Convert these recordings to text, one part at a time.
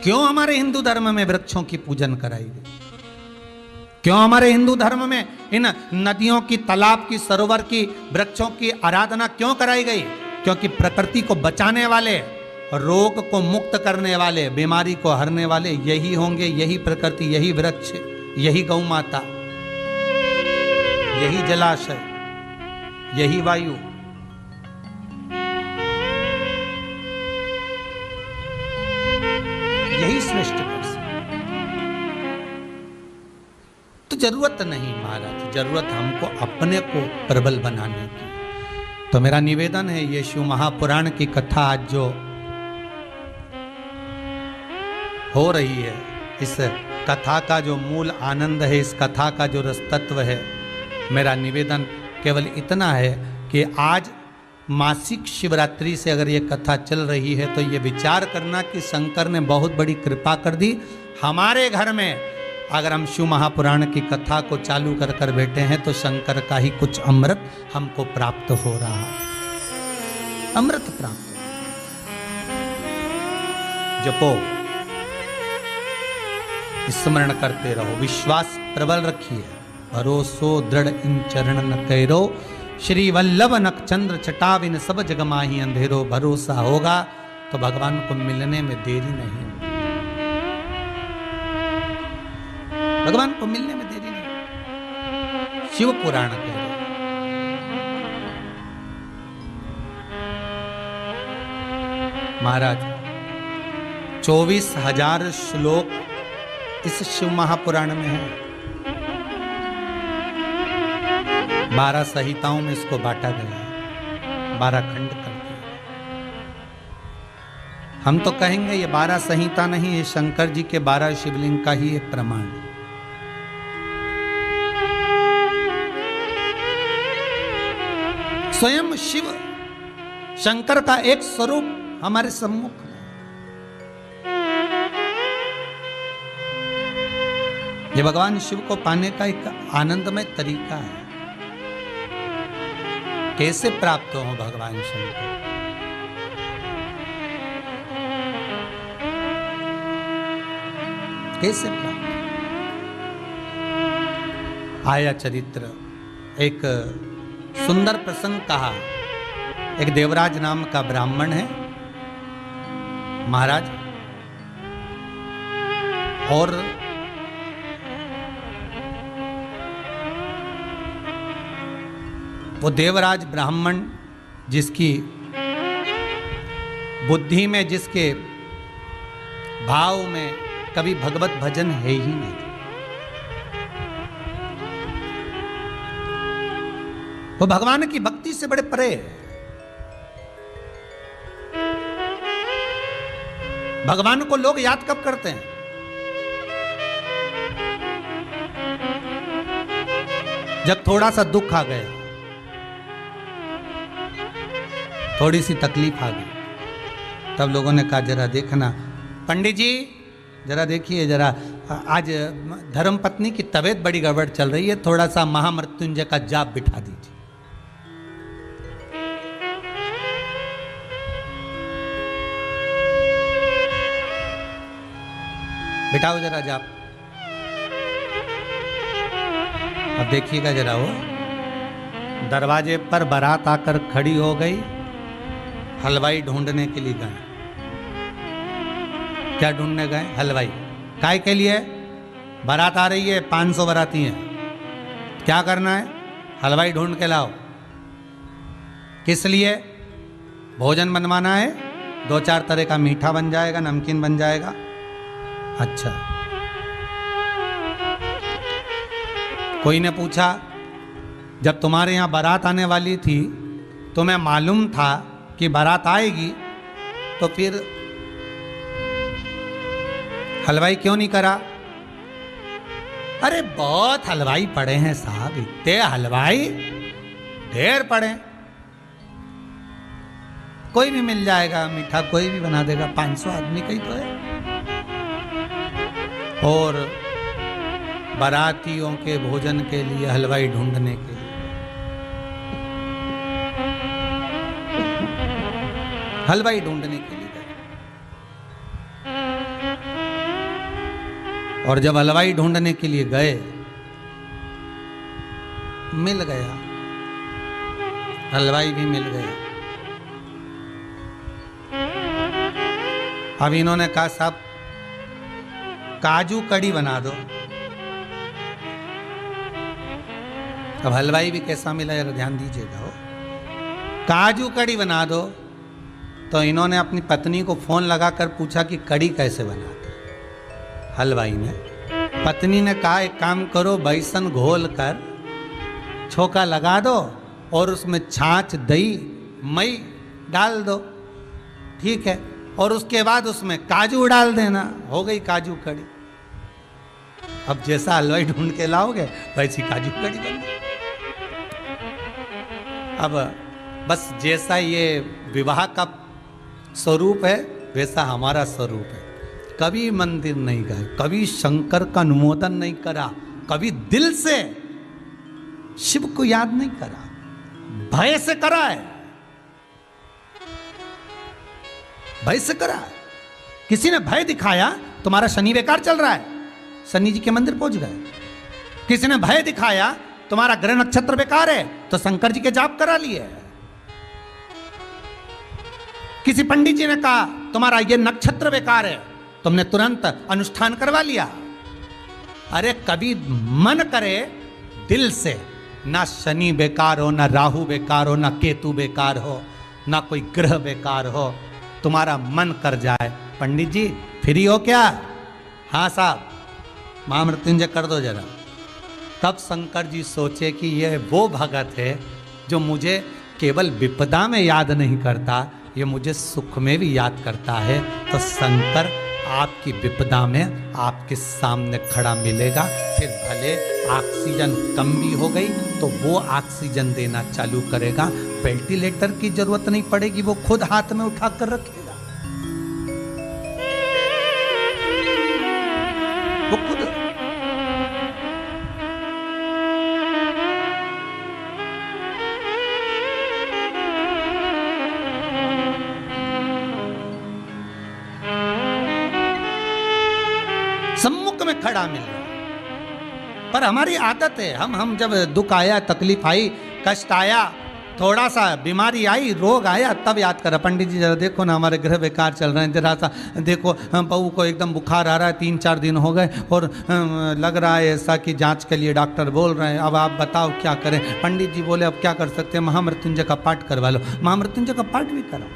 क्यों हमारे हिंदू धर्म में वृक्षों की पूजन कराई गई? क्यों हमारे हिंदू धर्म में इन नदियों की, तालाब की, सरोवर की, वृक्षों की आराधना क्यों कराई गई? क्योंकि प्रकृति को बचाने वाले, रोग को मुक्त करने वाले, बीमारी को हरने वाले यही होंगे, यही प्रकृति, यही वृक्ष, यही गौ माता, यही जलाशय, यही वायु। यही सृष्टि कर सकते। तो जरूरत नहीं महाराज, जरूरत हमको अपने को प्रबल बनाने की। तो मेरा निवेदन है, ये शिव महापुराण की कथा आज जो हो रही है, इस कथा का जो मूल आनंद है, इस कथा का जो रस तत्व है, मेरा निवेदन केवल इतना है कि आज मासिक शिवरात्रि से अगर ये कथा चल रही है तो ये विचार करना कि शंकर ने बहुत बड़ी कृपा कर दी। हमारे घर में अगर हम शिव महापुराण की कथा को चालू कर कर बैठे हैं तो शंकर का ही कुछ अमृत हमको प्राप्त हो रहा है, अमृत प्राप्त। जपो, स्मरण करते रहो, विश्वास प्रबल रखिए, भरोसो दृढ़ इन चरणन कैरो, श्री वल्लभ नखचंद्र चटाविन सब जग माही अंधेरो। भरोसा होगा तो भगवान को मिलने में देरी नहीं, भगवान को मिलने में देरी नहीं। शिव पुराण कह रहे महाराज, 24,000 श्लोक इस शिव महापुराण में है। 12 संहिताओं में इसको बांटा गया है, 12 खंड करके। हम तो कहेंगे ये 12 संहिता नहीं, ये शंकर जी के 12 शिवलिंग का ही एक प्रमाण है। स्वयं शिव शंकर का एक स्वरूप हमारे सम्मुख में। ये भगवान शिव को पाने का एक आनंदमय तरीका है। कैसे प्राप्त हो भगवान शंकर? कैसे प्राप्त? आया चरित्र, एक सुंदर प्रसंग कहा। एक देवराज नाम का ब्राह्मण है महाराज, और वो देवराज ब्राह्मण जिसकी बुद्धि में, जिसके भाव में कभी भगवत भजन है ही नहीं। वो भगवान की भक्ति से बड़े परे है। भगवान को लोग याद कब करते हैं? जब थोड़ा सा दुख आ गया, थोड़ी सी तकलीफ आ गई, तब लोगों ने कहा जरा देखना पंडित जी, जरा देखिए, जरा आज धर्म पत्नी की तबीयत बड़ी गड़बड़ चल रही है, थोड़ा सा महामृत्युंजय का जाप बिठा दीजिए। बिठाओ जरा जाप। अब देखिएगा जरा, वो दरवाजे पर बारात आकर खड़ी हो गई। हलवाई ढूंढने के लिए गए। क्या ढूंढने गए? हलवाई। काय के लिए? बारात आ रही है, 500 बाराती हैं, क्या करना है? हलवाई ढूंढ के लाओ। किस लिए? भोजन बनवाना है, 2-4 तरह का मीठा बन जाएगा, नमकीन बन जाएगा। अच्छा। कोई ने पूछा, जब तुम्हारे यहाँ बारात आने वाली थी तुम्हें मालूम था कि बारात आएगी, तो फिर हलवाई क्यों नहीं करा? अरे बहुत हलवाई पड़े हैं साहब, इतने हलवाई ढेर पड़े, कोई भी मिल जाएगा, मीठा कोई भी बना देगा, 500 आदमी का ही तो है। और बारातियों के भोजन के लिए हलवाई ढूंढने के लिए हलवाई ढूंढने के लिए गए। और जब हलवाई ढूंढने के लिए गए, मिल गया, हलवाई भी मिल गया। अब इन्होंने कहा साहब काजू कड़ी बना दो। अब हलवाई भी कैसा मिला जरा ध्यान दीजिएगा। हो काजू कड़ी बना दो। तो इन्होंने अपनी पत्नी को फोन लगाकर पूछा कि कड़ी कैसे बनाते। हलवाई ने, पत्नी ने कहा एक काम करो, बेसन घोल कर छोका लगा दो और उसमें छाछ दही मई डाल दो, ठीक है, और उसके बाद उसमें काजू डाल देना, हो गई काजू कड़ी। अब जैसा हलवाई ढूंढ के लाओगे वैसी काजू कड़ी बन गई। अब बस जैसा ये विवाह का स्वरूप है वैसा हमारा स्वरूप है। कभी मंदिर नहीं गए, कभी शंकर का अनुमोदन नहीं करा, कभी दिल से शिव को याद नहीं करा, भय से करा है, भय से करा। किसी ने भय दिखाया, तुम्हारा शनि बेकार चल रहा है, शनि जी के मंदिर पहुंच गए। किसी ने भय दिखाया, तुम्हारा ग्रह नक्षत्र बेकार है, तो शंकर जी के जाप करा लिए। किसी पंडित जी ने कहा तुम्हारा ये नक्षत्र बेकार है, तुमने तुरंत अनुष्ठान करवा लिया। अरे कभी मन करे दिल से, ना शनि बेकार हो, ना राहु बेकार हो, ना केतु बेकार हो, ना कोई ग्रह बेकार हो, तुम्हारा मन कर जाए, पंडित जी फ्री हो क्या? हाँ साहब महामृत्युंजय कर दो जरा। तब शंकर जी सोचे कि यह वो भगत है जो मुझे केवल विपदा में याद नहीं करता, ये मुझे सुख में भी याद करता है। तो शंकर आपकी विपदा में आपके सामने खड़ा मिलेगा। फिर भले ऑक्सीजन कम भी हो गई तो वो ऑक्सीजन देना चालू करेगा। वेंटिलेटर की जरूरत नहीं पड़ेगी, वो खुद हाथ में उठा कर रखेगा, वो खुद। सम्मुख में खड़ा मिल रहा। पर हमारी आदत है, हम जब दुख आया, तकलीफ आई, कष्ट आया, थोड़ा सा बीमारी आई, रोग आया, तब याद करा पंडित जी जरा देखो ना हमारे ग्रह बेकार चल रहे हैं, जरा सा देखो बहू को एकदम बुखार आ रहा है, 3-4 दिन हो गए और लग रहा है ऐसा कि जांच के लिए डॉक्टर बोल रहे हैं, अब आप बताओ क्या करें। पंडित जी बोले अब क्या कर सकते हैं, महामृत्युंजय का पाठ करवा लो। महामृत्युंजय का पाठ भी करा।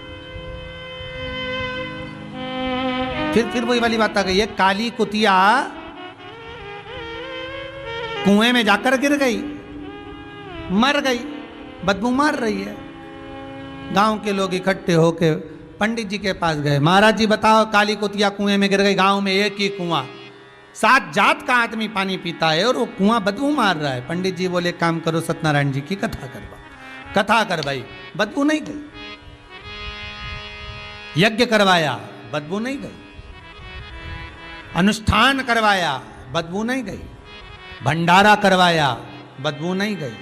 फिर वही वाली बात आ गई है, काली कुतिया कुएं में जाकर गिर गई, मर गई, बदबू मार रही है। गांव के लोग इकट्ठे होके पंडित जी के पास गए, महाराज जी बताओ काली कुतिया कुएं में गिर गई, गांव में एक ही कुआं, 7 जात का आदमी पानी पीता है और वो कुआं बदबू मार रहा है। पंडित जी बोले काम करो, सत्यनारायण जी की कथा करवा, कथा करवाई, बदबू नहीं गई। यज्ञ करवाया, बदबू नहीं गई। अनुष्ठान करवाया, बदबू नहीं गई। भंडारा करवाया, बदबू नहीं गई।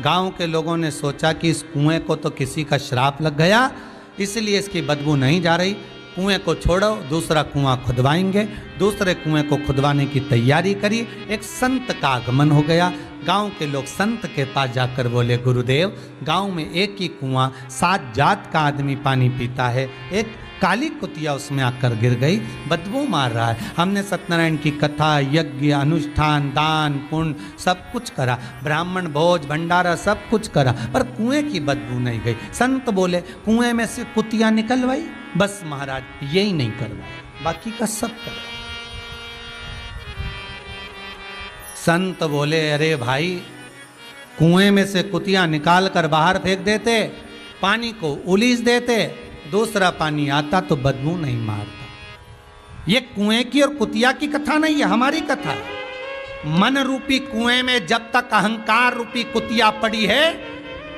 गांव के लोगों ने सोचा कि इस कुएं को तो किसी का श्राप लग गया, इसलिए इसकी बदबू नहीं जा रही, कुएं को छोड़ो, दूसरा कुआं खुदवाएंगे। दूसरे कुएं को खुदवाने की तैयारी करी। एक संत का आगमन हो गया। गांव के लोग संत के पास जाकर बोले गुरुदेव गांव में एक ही कुआं, 7 जात का आदमी पानी पीता है, एक काली कुतिया उसमें आकर गिर गई, बदबू मार रहा है। हमने सत्यनारायण की कथा, यज्ञ, अनुष्ठान, दान पुण्य सब कुछ करा, ब्राह्मण भोज भंडारा सब कुछ करा, पर कुएं की बदबू नहीं गई। संत बोले कुएं में से कुतिया निकलवाई, बस महाराज यही नहीं करवाया, बाकी का सब करवाया। संत बोले अरे भाई कुएं में से कुतिया निकाल कर बाहर फेंक देते, पानी को उलीस देते, दूसरा पानी आता तो बदबू नहीं मारता। ये कुएं की और कुतिया की कथा नहीं है, हमारी कथा है। मन रूपी कुएं में जब तक अहंकार रूपी कुतिया पड़ी है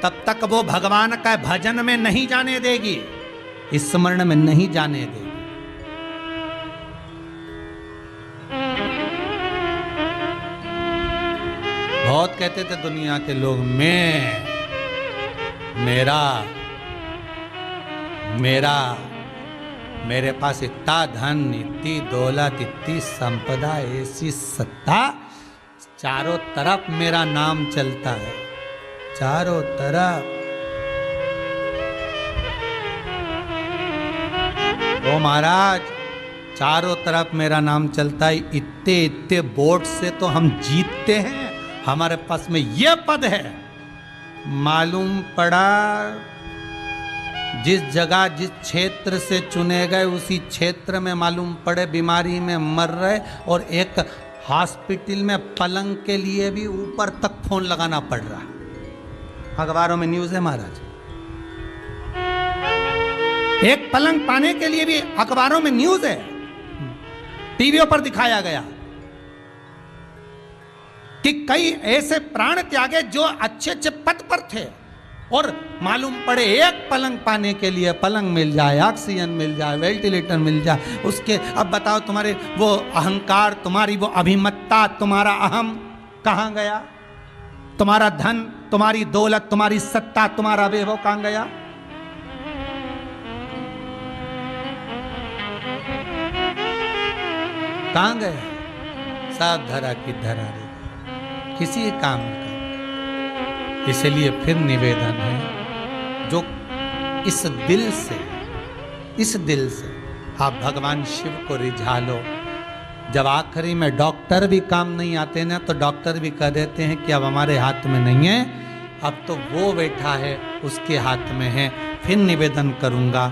तब तक वो भगवान का भजन में नहीं जाने देगी, स्मरण में नहीं जाने देगी। बहुत कहते थे दुनिया के लोग मैं, मेरा, मेरा, मेरे पास इतना धन, इतनी दौलत, इतनी संपदा, ऐसी सत्ता, चारों तरफ मेरा नाम चलता है, चारों तरफ। ओ महाराज, चारों तरफ मेरा नाम चलता है, इतने इतने वोट से तो हम जीतते हैं, हमारे पास में ये पद है। मालूम पड़ा जिस जगह जिस क्षेत्र से चुने गए उसी क्षेत्र में मालूम पड़े बीमारी में मर रहे, और एक हॉस्पिटल में पलंग के लिए भी ऊपर तक फोन लगाना पड़ रहा है। अखबारों में न्यूज़ है महाराज, एक पलंग पाने के लिए भी अखबारों में न्यूज़ है, टीवियों पर दिखाया गया कि कई ऐसे प्राण त्यागे जो अच्छे अच्छे पद पर थे, और मालूम पड़े एक पलंग पाने के लिए, पलंग मिल जाए, ऑक्सीजन मिल जाए, वेंटिलेटर मिल जाए, उसके अब बताओ तुम्हारे वो अहंकार, तुम्हारी वो अभिमत्ता, तुम्हारा अहम कहाँ गया? तुम्हारा धन, तुम्हारी दौलत, तुम्हारी सत्ता, तुम्हारा वैभव कहाँ गया? कहाँ गया? सब धरा की धरा रही, किसी काम का। इसलिए फिर निवेदन है, जो इस दिल से आप भगवान शिव को रिझा लो। जब आखिरी में डॉक्टर भी काम नहीं आते ना, तो डॉक्टर भी कह देते हैं कि अब हमारे हाथ में नहीं है, अब तो वो बैठा है उसके हाथ में है। फिर निवेदन करूंगा,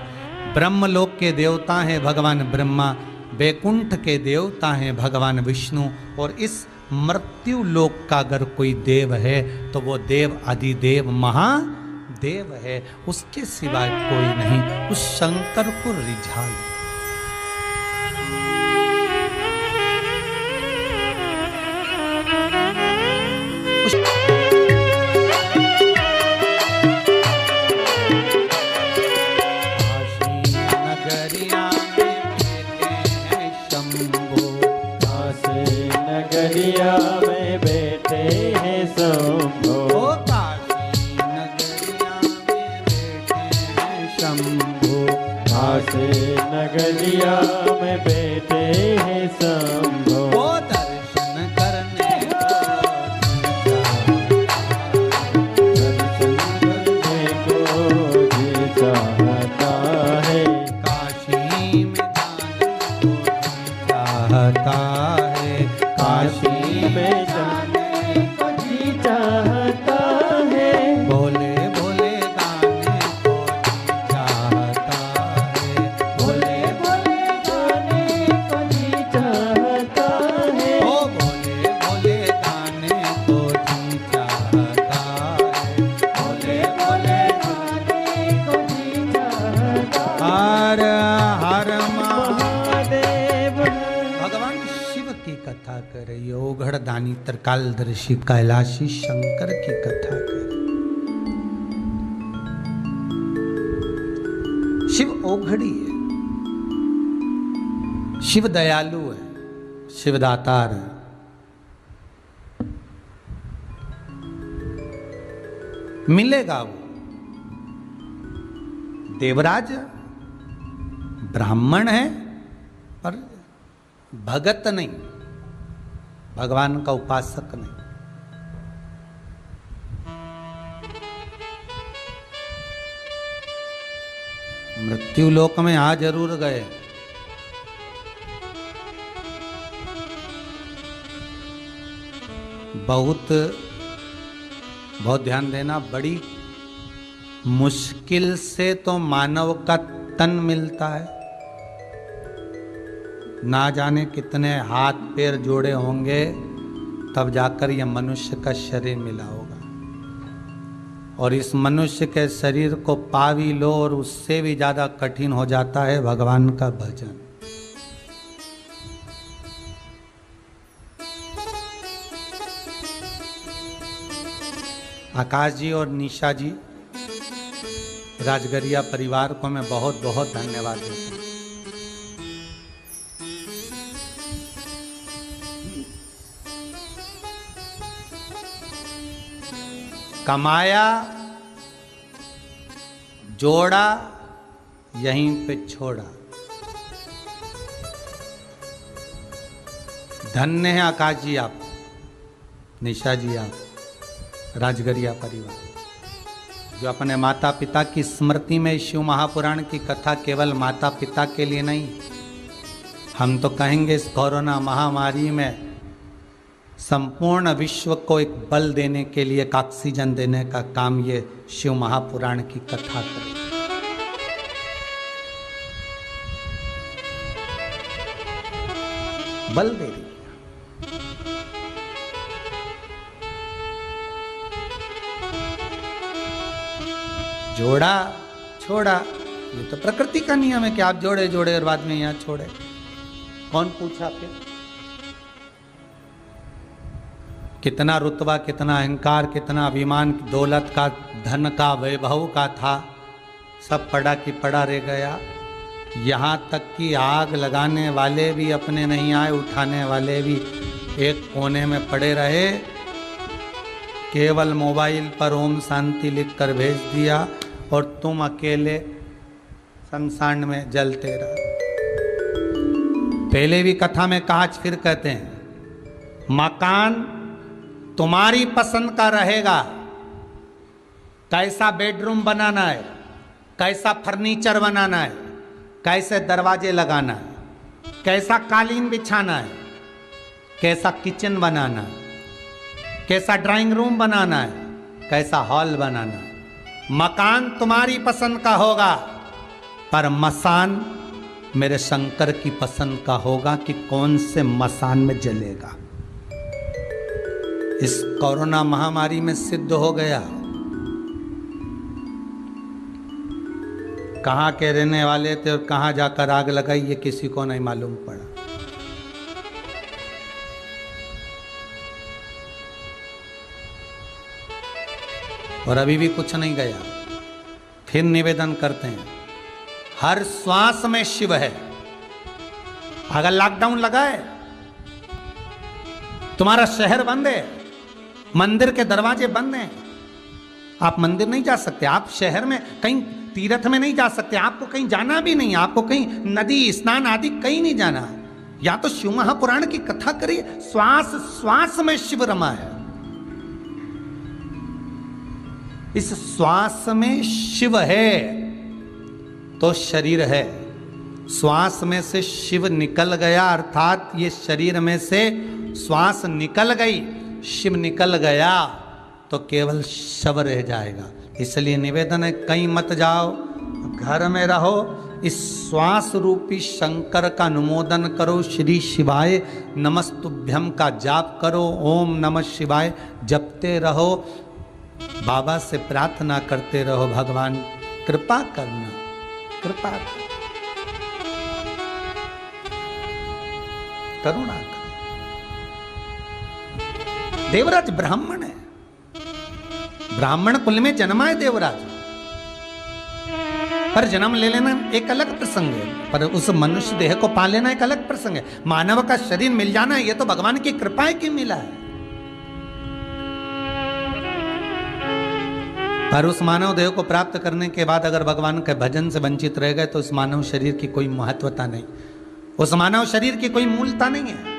ब्रह्मलोक के देवता हैं भगवान ब्रह्मा, वैकुंठ के देवता हैं भगवान विष्णु, और इस मृत्यु लोक का अगर कोई देव है तो वो देव अधिदेव महादेव है, उसके सिवाय कोई नहीं। उस शंकर को रिझा लो। नगरिया में बैठे हैं शंभो, काशी नगरिया में बैठे हैं शंभो, काशी नगरिया में बैठे हैं शंभो। दर्शन करने को जी चाहता है, काशी में जाने को चाहता है, काशी में जाने को जी चाहता है, भोले भोले गाने को जी चाहता है, भोले भोले गाने को जी चाहता है, ओ भोले भोले गाने को जी चाहता है, भोले भोले गाने को जी चाहता है। हर हर महादेव भगवान शिव की कथा करे, ओघड़दानी त्रिकालदर्शी कैलाशी शंकर की कथा करे। शिव ओघड़ी है, शिव दयालु है, शिव दातार है। मिलेगा वो देवराज ब्राह्मण है पर भगत नहीं, भगवान का उपासक नहीं। मृत्यु लोक में आ जरूर गए, बहुत ध्यान देना, बड़ी मुश्किल से तो मानव का तन मिलता है, ना जाने कितने हाथ पैर जोड़े होंगे तब जाकर यह मनुष्य का शरीर मिला होगा। और इस मनुष्य के शरीर को पा भी लो और उससे भी ज़्यादा कठिन हो जाता है भगवान का भजन। आकाश जी और निशा जी, राजगरिया परिवार को मैं बहुत बहुत धन्यवाद देता हूँ। कमाया, जोड़ा, यहीं पे छोड़ा। धन्य है आकाश जी आप, निशा जी आप, राजगरिया परिवार, जो अपने माता पिता की स्मृति में शिव महापुराण की कथा केवल माता पिता के लिए नहीं, हम तो कहेंगे इस कोरोना महामारी में संपूर्ण विश्व को एक बल देने के लिए, एक ऑक्सीजन देने का काम ये शिव महापुराण की कथा करे। बल दे रही है। जोड़ा छोड़ा, ये तो प्रकृति का नियम है कि आप जोड़े जोड़े और बाद में यहां छोड़े। कौन पूछा फिर? कितना रुतबा, कितना अहंकार, कितना अभिमान, दौलत का, धन का, वैभव का था, सब पड़ा कि पड़ा रह गया। यहाँ तक कि आग लगाने वाले भी अपने नहीं आए, उठाने वाले भी एक कोने में पड़े रहे, केवल मोबाइल पर ओम शांति लिख कर भेज दिया और तुम अकेले शमशान में जलते रहे। पहले भी कथा में कहा, आज फिर कहते हैं, मकान तुम्हारी पसंद का रहेगा, कैसा बेडरूम बनाना है, कैसा फर्नीचर बनाना है, कैसे दरवाजे लगाना है, कैसा कालीन बिछाना है, कैसा किचन बनाना है, कैसा ड्राइंग रूम बनाना है, कैसा हॉल बनाना है। मकान तुम्हारी पसंद का होगा, पर मसान मेरे शंकर की पसंद का होगा कि कौन से मसान में जलेगा। इस कोरोना महामारी में सिद्ध हो गया। कहां के रहने वाले थे और कहां जाकर आग लगाई, ये किसी को नहीं मालूम पड़ा। और अभी भी कुछ नहीं गया। फिर निवेदन करते हैं, हर श्वास में शिव है। अगर लॉकडाउन लगा है, तुम्हारा शहर बंद है, मंदिर के दरवाजे बंद हैं, आप मंदिर नहीं जा सकते, आप शहर में कहीं तीर्थ में नहीं जा सकते, आपको कहीं जाना भी नहीं, आपको कहीं नदी स्नान आदि कहीं नहीं जाना। या तो शिव महापुराण की कथा करिए, श्वास श्वास में शिव रमा है। इस श्वास में शिव है तो शरीर है। श्वास में से शिव निकल गया, अर्थात ये शरीर में से श्वास निकल गई, शिव निकल गया तो केवल शव रह जाएगा। इसलिए निवेदन है, कहीं मत जाओ, घर में रहो, इस श्वास रूपी शंकर का अनुमोदन करो, श्री शिवाय नमस्तुभ्यम का जाप करो, ओम नमः शिवाय जपते रहो, बाबा से प्रार्थना करते रहो, भगवान कृपा करना, कृपा करुणा कर। देवराज ब्राह्मण है, ब्राह्मण कुल में जन्मा है देवराज, पर जन्म ले लेना एक अलग प्रसंग है, पर उस मनुष्य देह को पा लेना एक अलग प्रसंग है। मानव का शरीर मिल जाना ये तो भगवान की कृपा है कि मिला है। पर उस मानव देह को प्राप्त करने के बाद अगर भगवान के भजन से वंचित रह गए तो उस मानव शरीर की कोई महत्वता नहीं, उस मानव शरीर की कोई मूलता नहीं है।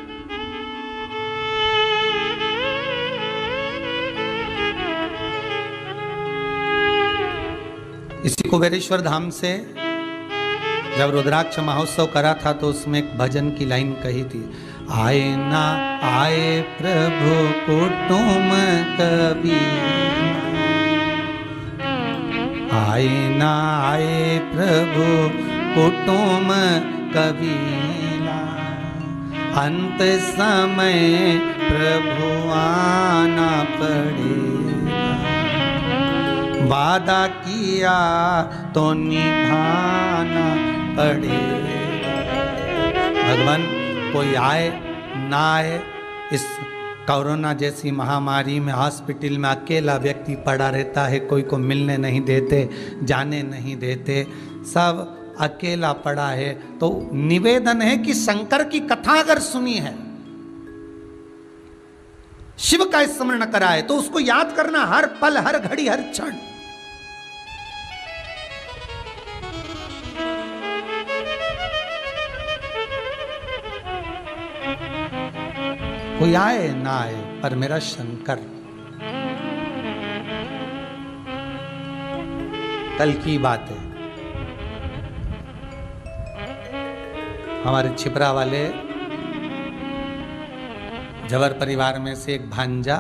इसी कुबेरेश्वर धाम से जब रुद्राक्ष महोत्सव करा था तो उसमें एक भजन की लाइन कही थी, आए ना आए प्रभु कुटुम कभी, आए ना आए प्रभु कुटुम कबीला, अंत समय प्रभु आना पड़ेगा, वादा किया तो निभाना पड़ेगा। भगवान कोई आए ना आए, इस कोरोना जैसी महामारी में हॉस्पिटल में अकेला व्यक्ति पड़ा रहता है, कोई को मिलने नहीं देते, जाने नहीं देते, सब अकेला पड़ा है। तो निवेदन है कि शंकर की कथा अगर सुनी है, शिव का स्मरण करा है, तो उसको याद करना हर पल, हर घड़ी, हर क्षण। कोई आए ना आए, पर मेरा शंकर। कल की बात है, हमारे छिपरा वाले जवर परिवार में से एक भांजा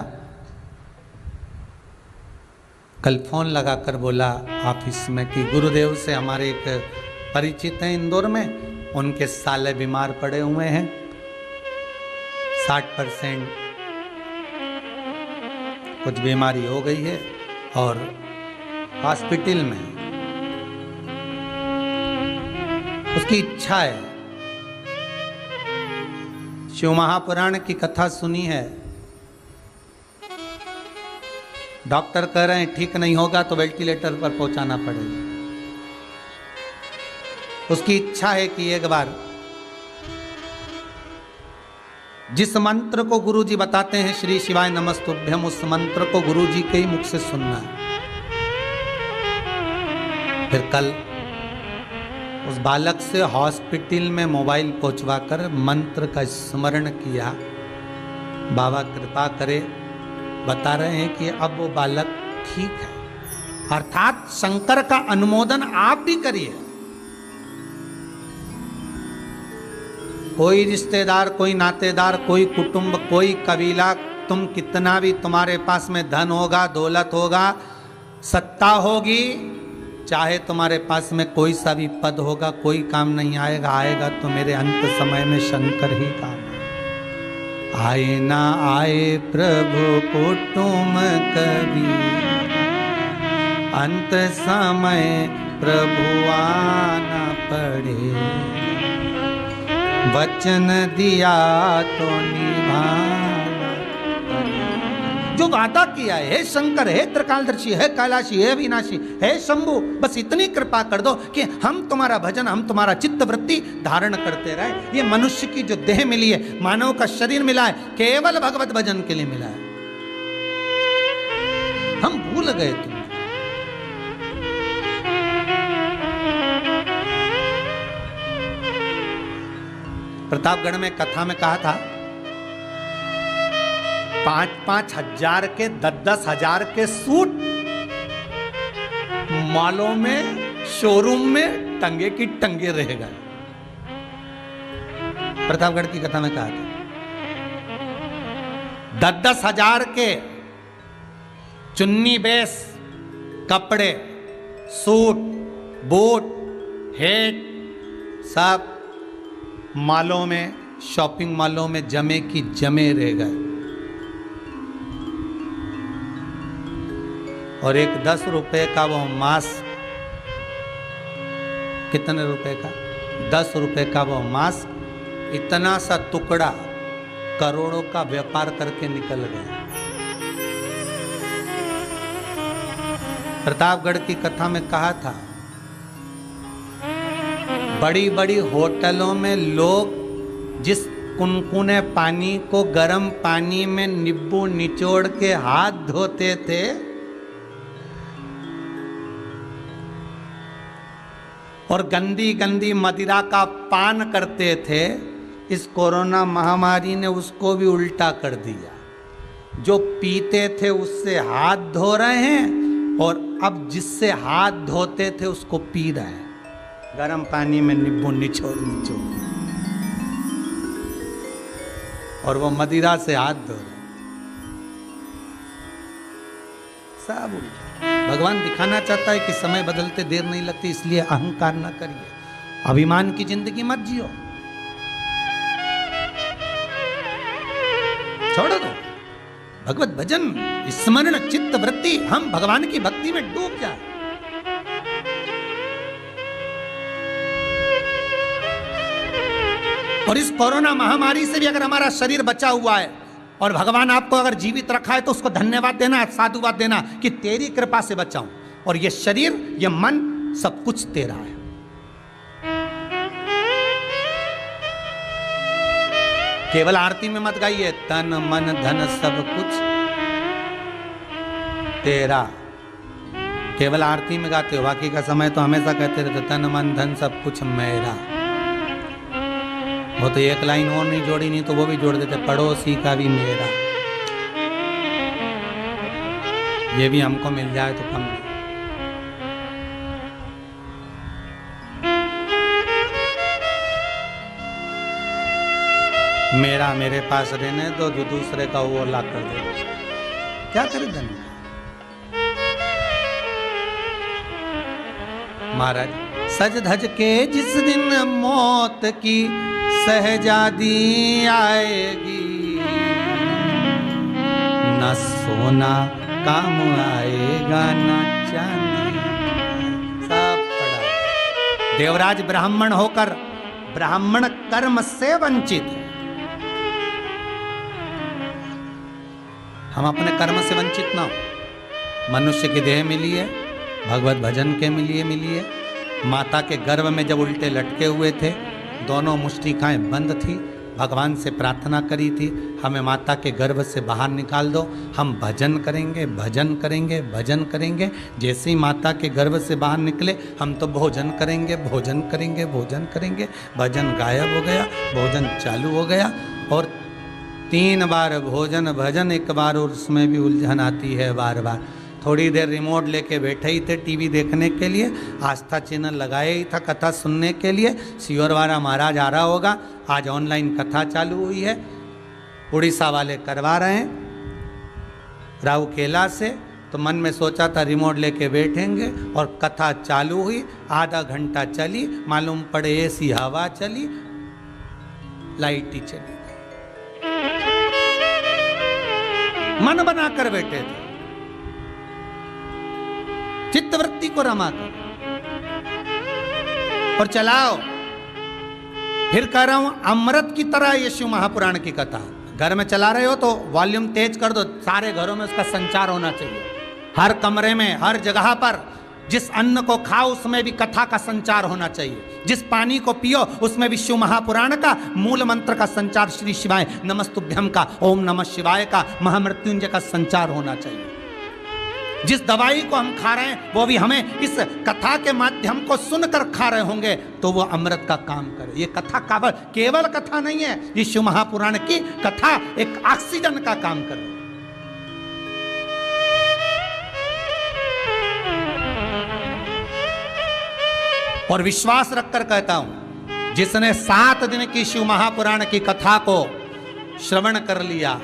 कल फोन लगाकर बोला ऑफिस में कि गुरुदेव से हमारे एक परिचित हैं इंदौर में, उनके साले बीमार पड़े हुए हैं, 60% कुछ बीमारी हो गई है और हॉस्पिटल में। उसकी इच्छा है, शिव महापुराण की कथा सुनी है, डॉक्टर कह रहे हैं ठीक नहीं होगा तो वेंटिलेटर पर पहुंचाना पड़ेगा। उसकी इच्छा है कि एक बार जिस मंत्र को गुरुजी बताते हैं श्री शिवाय नमस्तुभ्यम, उस मंत्र को गुरुजी के ही मुख से सुनना है। फिर कल उस बालक से हॉस्पिटल में मोबाइल पहुंचवाकर मंत्र का स्मरण किया। बाबा कृपा करे, बता रहे हैं कि अब वो बालक ठीक है, अर्थात शंकर का अनुमोदन आप भी करिए। कोई रिश्तेदार, कोई नातेदार, कोई कुटुंब, कोई कबीला, तुम कितना भी तुम्हारे पास में धन होगा, दौलत होगा, सत्ता होगी, चाहे तुम्हारे पास में कोई सा भी पद होगा, कोई काम नहीं आएगा। आएगा तो मेरे अंत समय में शंकर ही काम आए। आए ना आए प्रभु कुटुंब कभी, अंत समय प्रभु आना पड़े, वचन दिया तो निभाना पड़े। जो वादा किया है, हे शंकर, हे त्रिकालदर्शी, हे कैलाशी, हे विनाशी, हे शंभु, बस इतनी कृपा कर दो कि हम तुम्हारा भजन, हम तुम्हारा चित्त वृत्ति धारण करते रहे। ये मनुष्य की जो देह मिली है, मानव का शरीर मिला है, केवल भगवत भजन के लिए मिला है। हम भूल गए तुम। प्रतापगढ़ में कथा में कहा था 5-5 हजार के 10-10 हजार के सूट मॉलों में, शोरूम में टंगे की टंगे रह गए। प्रतापगढ़ की कथा में कहा था 10-10 हजार के चुन्नी बेस कपड़े, सूट, बूट, हेट सब मॉलों में, शॉपिंग मॉलों में जमे की जमे रह गए। और एक 10 रुपए का वो मास्क, कितने रुपए का? 10 रुपए का वो मास्क, इतना सा टुकड़ा करोड़ों का व्यापार करके निकल गया। प्रतापगढ़ की कथा में कहा था बड़ी बड़ी होटलों में लोग जिस कुनकुने पानी को गर्म पानी में नींबू निचोड़ के हाथ धोते थे, और गंदी गंदी मदिरा का पान करते थे, इस कोरोना महामारी ने उसको भी उल्टा कर दिया। जो पीते थे उससे हाथ धो रहे हैं, और अब जिससे हाथ धोते थे उसको पी रहे हैं, गर्म पानी में नींबू निचोड़ निचोड़, और वो मदिरा से हाथ धो रहे। सब उल्टा। भगवान दिखाना चाहता है कि समय बदलते देर नहीं लगती, इसलिए अहंकार ना करिए, अभिमान की जिंदगी मत जियो, छोड़ दो। भगवत भजन, स्मरण, चित्त वृत्ति, हम भगवान की भक्ति में डूब जाए। और इस कोरोना महामारी से भी अगर हमारा शरीर बचा हुआ है और भगवान आपको अगर जीवित रखा है तो उसको धन्यवाद देना, साधुवाद देना कि तेरी कृपा से बचाऊं, और ये शरीर, ये मन, सब कुछ तेरा है। केवल आरती में मत गाइए तन मन धन सब कुछ तेरा, केवल आरती में गाते हो, बाकी का समय तो हमेशा कहते रहते तन मन धन सब कुछ मेरा। वो तो एक लाइन और नहीं जोड़ी, नहीं तो वो भी जोड़ देते, पड़ोसी का भी मेरा। ये भी हमको मिल जाए तो कम नहीं। मेरा मेरे पास रहने दो, जो दूसरे का वो ला कर दे, क्या करे धन। महाराज सज धज के जिस दिन मौत की सहजादी आएगी, न सोना काम आएगा न चांदी। सब पड़ा। देवराज ब्राह्मण होकर ब्राह्मण कर्म से वंचित, हम अपने कर्म से वंचित ना हो। मनुष्य की देह मिली है, भगवत भजन के लिए मिली है। माता के गर्भ में जब उल्टे लटके हुए थे, दोनों मुष्टिकाएं बंद थी, भगवान से प्रार्थना करी थी, हमें माता के गर्भ से बाहर निकाल दो, हम भजन करेंगे, भजन करेंगे, भजन करेंगे। जैसे ही माता के गर्भ से बाहर निकले, हम तो भोजन करेंगे, भोजन करेंगे, भोजन करेंगे। भजन गायब हो गया, भोजन चालू हो गया, और 3 बार भोजन भजन, एक बार उसमें भी उलझन आती है बार बार। थोड़ी देर रिमोट लेके बैठे ही थे टीवी देखने के लिए, आस्था चैनल लगाया ही था कथा सुनने के लिए। सियोरवारा महाराज आ रहा होगा, आज ऑनलाइन कथा चालू हुई है, उड़ीसा वाले करवा रहे हैं राउकेला से। तो मन में सोचा था रिमोट लेके बैठेंगे, और कथा चालू हुई, आधा घंटा चली, मालूम पड़े ऐसी हवा चली, लाइट ही चली। मन बनाकर बैठे थे, चित्तवृत्ति को रमा कर, और चलाओ। फिर कह रहा हूं, अमृत की तरह यीशु महापुराण की कथा घर में चला रहे हो तो वॉल्यूम तेज कर दो, सारे घरों में उसका संचार होना चाहिए। हर कमरे में, हर जगह पर, जिस अन्न को खाओ उसमें भी कथा का संचार होना चाहिए। जिस पानी को पियो उसमें विष्णु महापुराण का मूल मंत्र का संचार, श्री शिवाय नमस्तुभ्यम का, ओम नमः शिवाय का, महामृत्युंजय का संचार होना चाहिए। जिस दवाई को हम खा रहे हैं वो भी हमें इस कथा के माध्यम को सुनकर खा रहे होंगे तो वो अमृत का काम करे। ये कथा केवल कथा नहीं है, विष्णु महापुराण की कथा एक ऑक्सीजन का काम करे। और विश्वास रखकर कहता हूं, जिसने 7 दिन की शिव महापुराण की कथा को श्रवण कर लिया,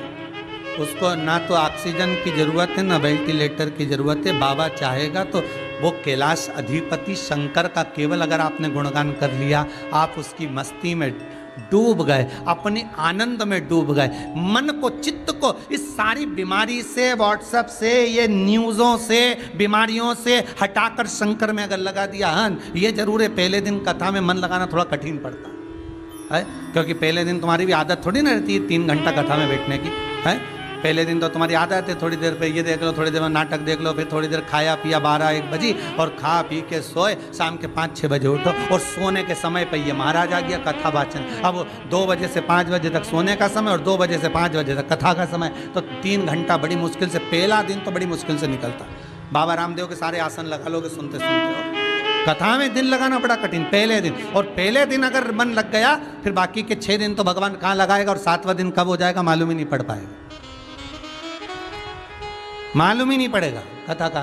उसको ना तो ऑक्सीजन की जरूरत है, ना वेंटिलेटर की जरूरत है। बाबा चाहेगा तो वो कैलाश अधिपति शंकर का केवल अगर आपने गुणगान कर लिया, आप उसकी मस्ती में डूब गए, अपने आनंद में डूब गए। मन को, चित्त को इस सारी बीमारी से, व्हाट्सएप से, ये न्यूज़ों से, बीमारियों से हटाकर शंकर में अगर लगा दिया। हाँ, ये जरूर है, पहले दिन कथा में मन लगाना थोड़ा कठिन पड़ता है, क्योंकि पहले दिन तुम्हारी भी आदत थोड़ी ना रहती है 3 घंटा कथा में बैठने की, है। पहले दिन तो तुम्हारी आदत है, थोड़ी देर पे ये देख लो, थोड़ी देर में नाटक देख लो, फिर थोड़ी देर खाया पिया 12-1 बजे, और खा पी के सोए, शाम के 5-6 बजे उठो, और सोने के समय पे ये महाराज आ गया कथा वाचन। अब 2 बजे से 5 बजे तक सोने का समय, और 2 बजे से 5 बजे तक कथा का समय, तो 3 घंटा बड़ी मुश्किल से, पहला दिन तो बड़ी मुश्किल से निकलता। बाबा रामदेव के सारे आसन लगा लोगे सुनते सुनते हो। कथा में दिन लगाना बड़ा कठिन पहले दिन, और पहले दिन अगर मन लग गया फिर बाकी के 6 दिन तो भगवान कहाँ लगाएगा, और 7वां दिन कब हो जाएगा मालूम ही नहीं पड़ पाएगा, मालूम ही नहीं पड़ेगा कथा का।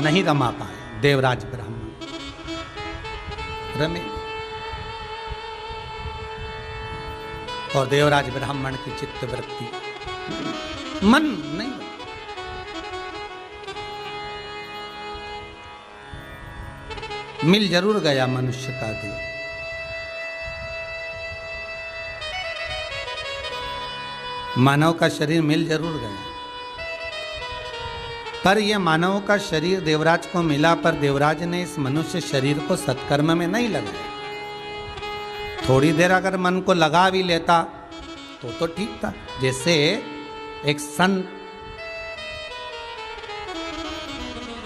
नहीं रमा पाए देवराज ब्राह्मण, रमे। और देवराज ब्राह्मण की चित्त वृत्ति, मन नहीं, मिल जरूर गया मनुष्य का देह, मानव का शरीर मिल जरूर गया, पर यह मानव का शरीर देवराज को मिला, पर देवराज ने इस मनुष्य शरीर को सत्कर्म में नहीं लगाया। थोड़ी देर अगर मन को लगा भी लेता तो ठीक था। जैसे एक संत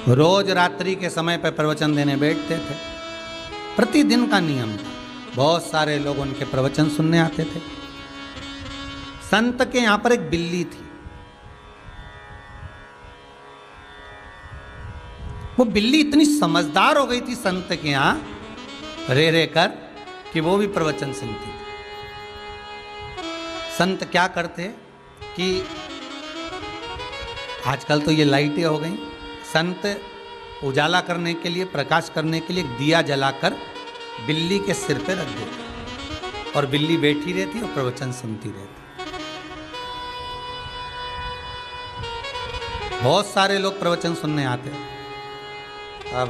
रोज रात्रि के समय पर प्रवचन देने बैठते थे, प्रतिदिन का नियम था, बहुत सारे लोग उनके प्रवचन सुनने आते थे। संत के यहां पर एक बिल्ली थी, वो बिल्ली इतनी समझदार हो गई थी संत के यहां रह कर कि वो भी प्रवचन सुनती थी। संत क्या करते कि आजकल तो ये लाइटें हो गई, संत उजाला करने के लिए, प्रकाश करने के लिए दिया जलाकर बिल्ली के सिर पे रख देते और बिल्ली बैठी रहती और प्रवचन सुनती रहती। बहुत सारे लोग प्रवचन सुनने आते हैं। अब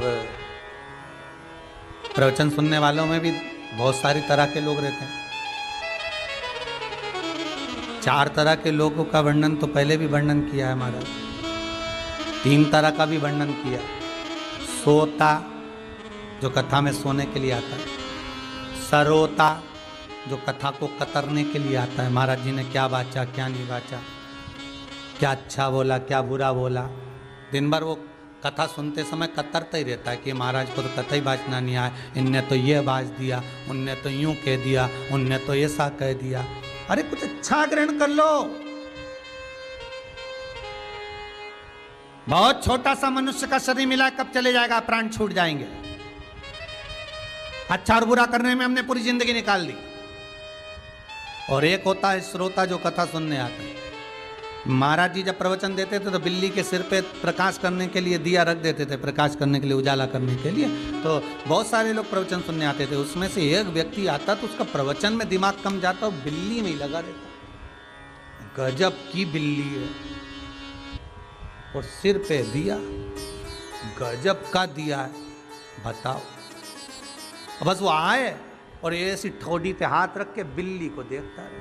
प्रवचन सुनने वालों में भी बहुत सारी तरह के लोग रहते हैं। 4 तरह के लोगों का वर्णन तो पहले भी वर्णन किया है महाराज। 3 तरह का भी वर्णन किया। सोता, जो कथा में सोने के लिए आता है। सरोता, जो कथा को कतरने के लिए आता है, महाराज जी ने क्या बाचा क्या नहीं बाचा, क्या अच्छा बोला क्या बुरा बोला। दिन भर वो कथा सुनते समय कतरता ही रहता है कि महाराज को तो कथा ही बाजना नहीं आया, इनने तो ये बाज दिया, उनने तो यूं कह दिया, उनने तो ऐसा कह दिया। अरे कुछ अच्छा ग्रहण कर लो। बहुत छोटा सा मनुष्य का शरीर मिला, कब चले जाएगा, प्राण छूट जाएंगे। अच्छा और बुरा करने में हमने पूरी जिंदगी निकाल दी। और एक होता है श्रोता, जो कथा सुनने आता है। महाराज जी जब प्रवचन देते थे तो बिल्ली के सिर पे प्रकाश करने के लिए दिया रख देते थे, प्रकाश करने के लिए, उजाला करने के लिए। तो बहुत सारे लोग प्रवचन सुनने आते थे। उसमें से एक व्यक्ति आता तो उसका प्रवचन में दिमाग कम जाता और बिल्ली में ही लगा रहता। गजब की बिल्ली है, और सिर पे दिया, गजब का दिया है, बताओ। बस वो आए और ऐसी ठोडी पे हाथ रख के बिल्ली को देखता रहे,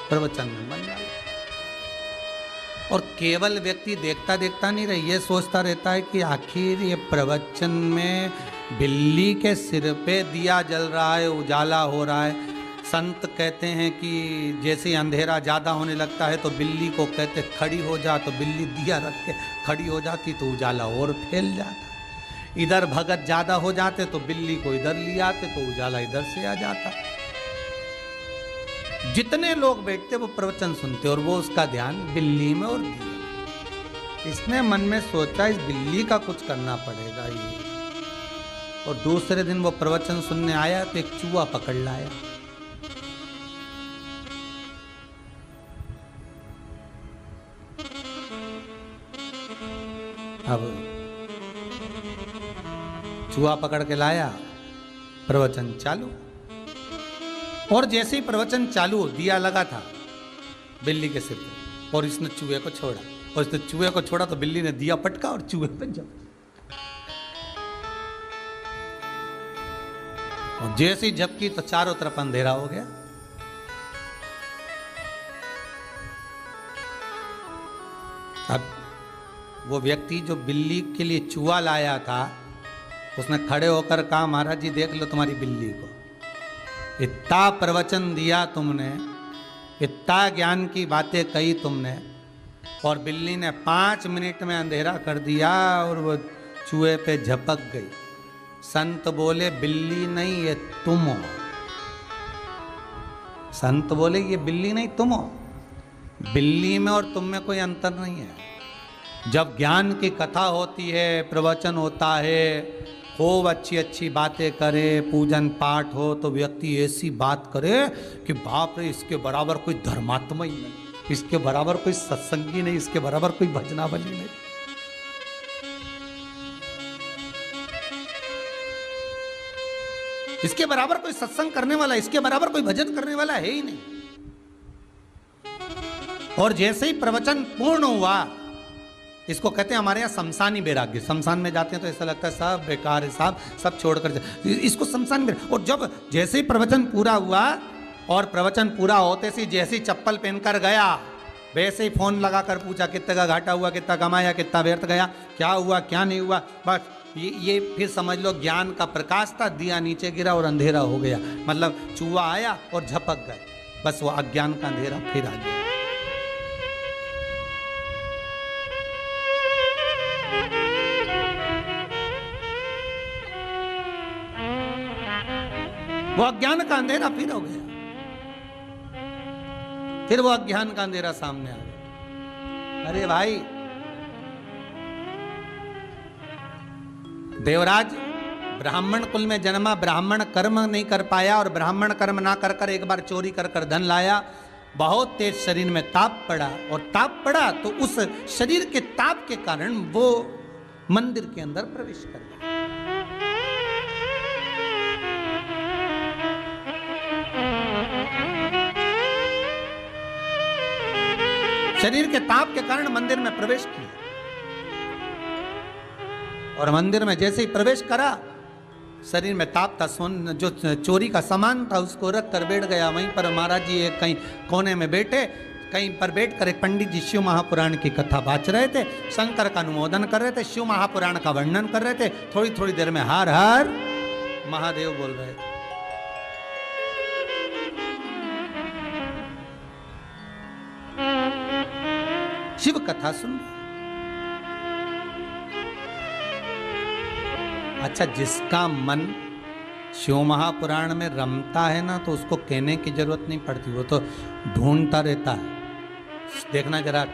प्रवचन में मन डाला। और केवल व्यक्ति देखता देखता नहीं रहे, ये सोचता रहता है कि आखिर ये प्रवचन में बिल्ली के सिर पे दिया जल रहा है, उजाला हो रहा है। संत कहते हैं कि जैसे अंधेरा ज़्यादा होने लगता है तो बिल्ली को कहते खड़ी हो जा, तो बिल्ली दिया रख के खड़ी हो जाती तो उजाला और फैल जाता। इधर भगत ज़्यादा हो जाते तो बिल्ली को इधर ले आते तो उजाला इधर से आ जाता। जितने लोग बैठते वो प्रवचन सुनते और वो उसका ध्यान बिल्ली में और दिया। इसने मन में सोचा इस बिल्ली का कुछ करना पड़ेगा ये। और दूसरे दिन वो प्रवचन सुनने आया तो एक चूहा पकड़ लाया। अब चूहा पकड़ के लाया, प्रवचन चालू। और जैसे ही प्रवचन चालू, दिया लगा था बिल्ली के सिर पे और इसने चूहे को छोड़ा। और इसने चूहे को छोड़ा तो बिल्ली ने दिया पटका और चूहे पे जम। और जैसे ही झपकी तो चारों तरफ अंधेरा हो गया। अब वो व्यक्ति जो बिल्ली के लिए चूहा लाया था, उसने खड़े होकर कहा, महाराज जी देख लो तुम्हारी बिल्ली को, इतना प्रवचन दिया तुमने, इतना ज्ञान की बातें कही तुमने, और बिल्ली ने 5 मिनट में अंधेरा कर दिया और वो चूहे पे झपक गई। संत बोले बिल्ली नहीं ये तुम हो। संत बोले ये बिल्ली नहीं तुम हो। बिल्ली में और तुम में कोई अंतर नहीं है। जब ज्ञान की कथा होती है, प्रवचन होता है, खूब अच्छी अच्छी बातें करे, पूजन पाठ हो, तो व्यक्ति ऐसी बात करे कि बाप रे इसके बराबर कोई धर्मात्मा ही नहीं, इसके बराबर कोई सत्संगी नहीं, इसके बराबर कोई भजनावली नहीं। इसके बराबर कोई सत्संग करने वाला, इसके बराबर कोई भजन करने वाला है ही नहीं। और जैसे ही प्रवचन पूर्ण हुआ, इसको कहते हैं हमारे यहाँ शमशानी वैराग्य। शमशान में जाते हैं तो ऐसा लगता है सब बेकार है, साहब सब छोड़कर इसको शमशान वैराग्य। और जब जैसे ही प्रवचन पूरा हुआ और प्रवचन पूरा होते से जैसे ही चप्पल पहनकर गया, वैसे ही फोन लगाकर पूछा कितने का घाटा हुआ, कितना कमाया, कितना व्यर्थ गया, क्या हुआ क्या नहीं हुआ। बस ये फिर समझ लो ज्ञान का प्रकाश था, दिया नीचे गिरा और अंधेरा हो गया। मतलब चूहा आया और झपक गए, बस वो अज्ञान का अंधेरा फिर आ गया। वो अज्ञान का अंधेरा फिर हो गया, फिर वो अज्ञान का अंधेरा सामने आ गया। अरे भाई देवराज ब्राह्मण कुल में जन्मा, ब्राह्मण कर्म नहीं कर पाया और ब्राह्मण कर्म ना कर कर एक बार चोरी कर कर धन लाया। बहुत तेज शरीर में ताप पड़ा और ताप पड़ा तो उस शरीर के ताप के कारण वो मंदिर के अंदर प्रवेश कर गया। शरीर के ताप के कारण मंदिर में प्रवेश किया और मंदिर में जैसे ही प्रवेश करा, शरीर में ताप था, जो चोरी का सामान था उसको रख कर बैठ गया। वहीं पर महाराज जी एक कहीं कोने में बैठे, कहीं पर बैठ कर एक पंडित जी शिव महापुराण की कथा बाँच रहे थे, शंकर का अनुमोदन कर रहे थे, शिव महापुराण का वर्णन कर रहे थे। थोड़ी थोड़ी देर में हर हर महादेव बोल रहे थे। शिव कथा सुन। अच्छा, जिसका मन शिव महापुराण में रमता है ना, तो उसको कहने की जरूरत नहीं पड़ती, वो तो ढूंढता रहता है। देखना जरा,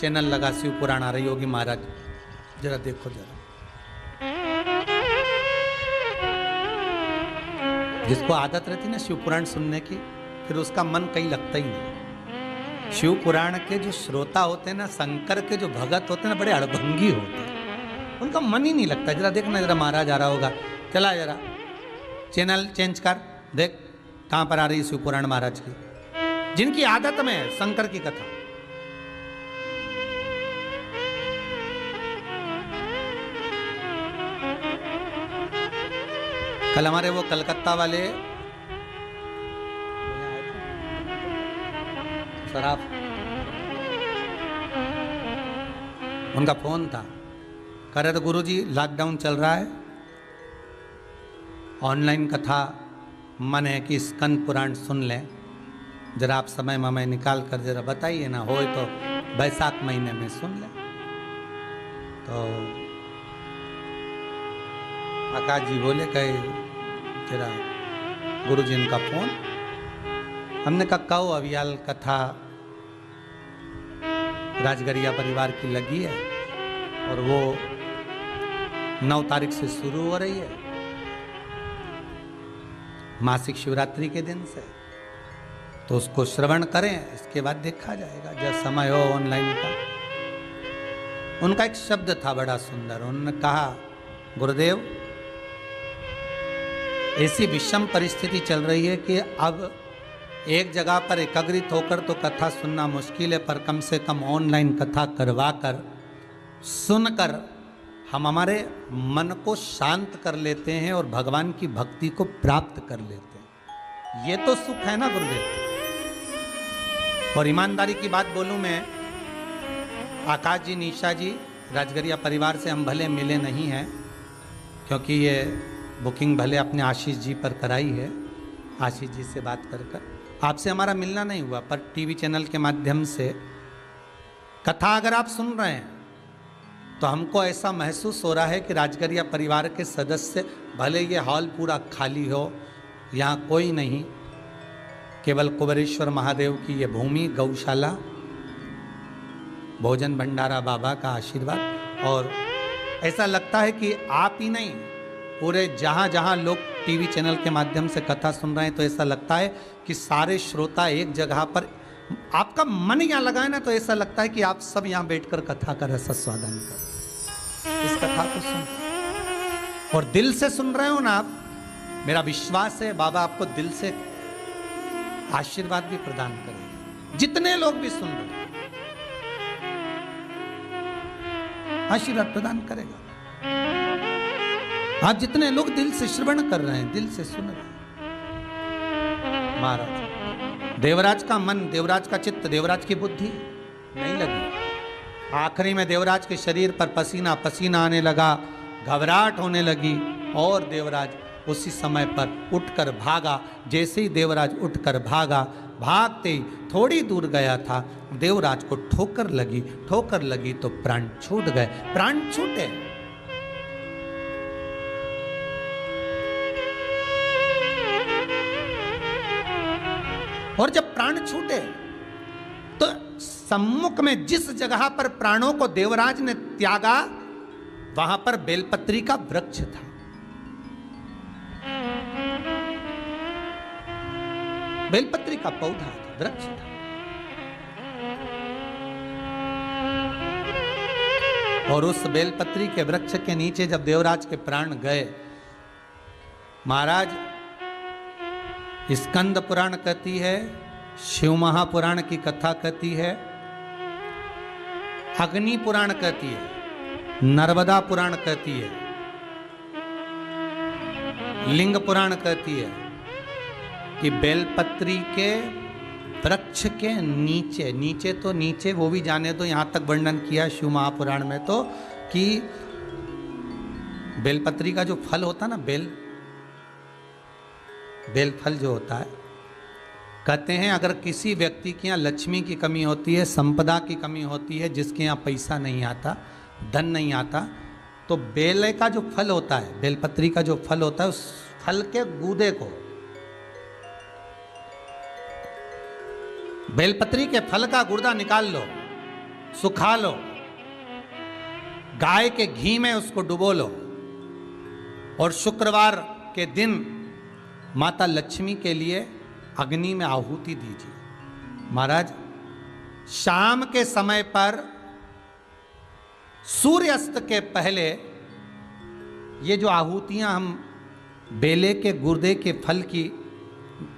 चैनल लगा शिव पुराण आ रही होगी महाराज, जरा देखो जरा। जिसको आदत रहती ना शिव पुराण सुनने की, फिर उसका मन कहीं लगता ही नहीं। शिव पुराण के जो श्रोता होते हैं ना, शंकर के जो भगत होते हैं ना, बड़े अड़भंगी होते हैं, उनका मन ही नहीं लगता। जरा देखना, जरा महाराज आ रहा होगा, चला जरा चैनल चेंज कर, देख कहां पर आ रही है शिव पुराण महाराज की, जिनकी आदत में है शंकर की कथा। कल हमारे वो कलकत्ता वाले सराफ, उनका फोन था, कह रहे थे गुरुजी लॉकडाउन चल रहा है, ऑनलाइन कथा मन है कि स्कंद पुराण सुन लें, जरा आप समय ममय निकाल कर जरा बताइए ना, हो तो बैसाख महीने में सुन लें। तो आकाश जी बोले कहे जरा गुरुजी इनका फोन। हमने कहा कहो अवियाल कथा राजगरिया परिवार की लगी है और वो 9 तारीख से शुरू हो रही है, मासिक शिवरात्रि के दिन से, तो उसको श्रवण करें, इसके बाद देखा जाएगा जब समय हो ऑनलाइन का। उनका एक शब्द था बड़ा सुंदर, उन्होंने कहा गुरुदेव ऐसी विषम परिस्थिति चल रही है कि अब एक जगह पर एकाग्रित होकर तो कथा सुनना मुश्किल है, पर कम से कम ऑनलाइन कथा करवा कर सुनकर हम हमारे मन को शांत कर लेते हैं और भगवान की भक्ति को प्राप्त कर लेते हैं। ये तो सुख है ना गुरुदेव। और ईमानदारी की बात बोलूं मैं, आकाश जी, निशा जी, राजगरिया परिवार से हम भले मिले नहीं हैं, क्योंकि ये बुकिंग भले अपने आशीष जी पर कराई है, आशीष जी से बात कर आपसे हमारा मिलना नहीं हुआ, पर टीवी चैनल के माध्यम से कथा अगर आप सुन रहे हैं तो हमको ऐसा महसूस हो रहा है कि राजगरिया परिवार के सदस्य, भले ये हॉल पूरा खाली हो, यहाँ कोई नहीं, केवल कुबेरेश्वर महादेव की ये भूमि, गौशाला, भोजन भंडारा बाबा का आशीर्वाद, और ऐसा लगता है कि आप ही नहीं, पूरे जहाँ जहाँ लोग टीवी चैनल के माध्यम से कथा सुन रहे हैं, तो ऐसा लगता है कि सारे श्रोता एक जगह पर, आपका मन यहाँ लगा है ना, तो ऐसा लगता है कि आप सब यहाँ बैठकर कथा का रस स्वादन कर इस कथा को सुन और दिल से सुन रहे हो ना आप। मेरा विश्वास है बाबा आपको दिल से आशीर्वाद भी प्रदान करेंगे। जितने लोग भी सुन रहे हैं आशीर्वाद प्रदान करेगा। आप जितने लोग दिल से श्रवण कर रहे हैं, दिल से सुन रहे हैं, महाराज देवराज का मन, देवराज का चित्त, देवराज की बुद्धि नहीं लगी। आखिरी में देवराज के शरीर पर पसीना पसीना आने लगा, घबराहट होने लगी और देवराज उसी समय पर उठकर भागा। जैसे ही देवराज उठकर भागा, भागते ही थोड़ी दूर गया था, देवराज को ठोकर लगी तो प्राण छूट गए। प्राण छूटे और जब प्राण छूटे तो सम्मुख में जिस जगह पर प्राणों को देवराज ने त्यागा, वहां पर बेलपत्री का वृक्ष था। बेलपत्री का पौधा था, वृक्ष था। और उस बेलपत्री के वृक्ष के नीचे जब देवराज के प्राण गए, महाराज स्कंद पुराण कहती है, शिव महापुराण की कथा कहती है, अग्नि पुराण कहती है, नर्मदा पुराण कहती है, लिंग पुराण कहती है कि बेलपत्री के वृक्ष के नीचे, नीचे तो नीचे वो भी जाने तो यहां तक वर्णन किया शिव महापुराण में तो कि बेलपत्री का जो फल होता ना, बेल फल जो होता है, कहते हैं अगर किसी व्यक्ति के यहाँ लक्ष्मी की कमी होती है, संपदा की कमी होती है, जिसके यहाँ पैसा नहीं आता, धन नहीं आता, तो बेल का जो फल होता है, बेलपत्री का जो फल होता है, उस फल के गूदे को, बेलपत्री के फल का गुर्दा निकाल लो, सुखा लो, गाय के घी में उसको डुबो लो और शुक्रवार के दिन माता लक्ष्मी के लिए अग्नि में आहुति दीजिए। महाराज शाम के समय पर सूर्यास्त के पहले ये जो आहुतियां हम बेले के गुर्दे के फल की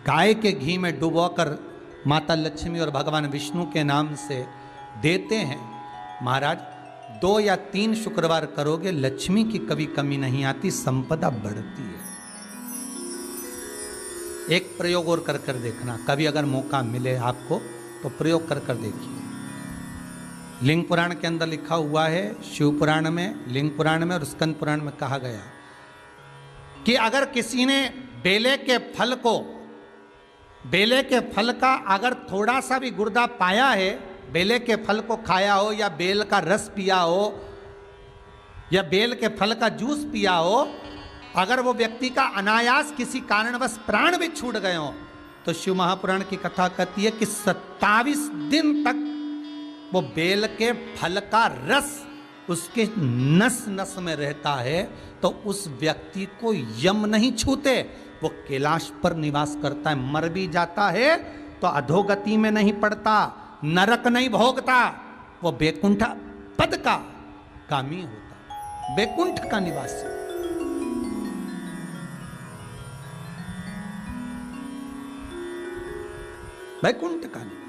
गाय के घी में डुबोकर माता लक्ष्मी और भगवान विष्णु के नाम से देते हैं, महाराज 2 या 3 शुक्रवार करोगे, लक्ष्मी की कभी कमी नहीं आती, संपदा बढ़ती है। एक प्रयोग और कर कर देखना, कभी अगर मौका मिले आपको तो प्रयोग कर कर देखिए। लिंग पुराण के अंदर लिखा हुआ है, शिव पुराण में, लिंग पुराण में और स्कंद पुराण में कहा गया कि अगर किसी ने बेले के फल को, बेले के फल का अगर थोड़ा सा भी गुर्दा पाया है, बेले के फल को खाया हो या बेल का रस पिया हो या बेल के फल का जूस पिया हो, अगर वो व्यक्ति का अनायास किसी कारणवश प्राण भी छूट गए हो, तो शिव महापुराण की कथा कहती है कि 27 दिन तक वो बेल के फल का रस उसके नस नस में रहता है, तो उस व्यक्ति को यम नहीं छूते, वो कैलाश पर निवास करता है। मर भी जाता है तो अधोगति में नहीं पड़ता, नरक नहीं भोगता, वो बैकुंठ पद का कामी होता, बैकुंठ का निवासी। बैकुंठ का निवास।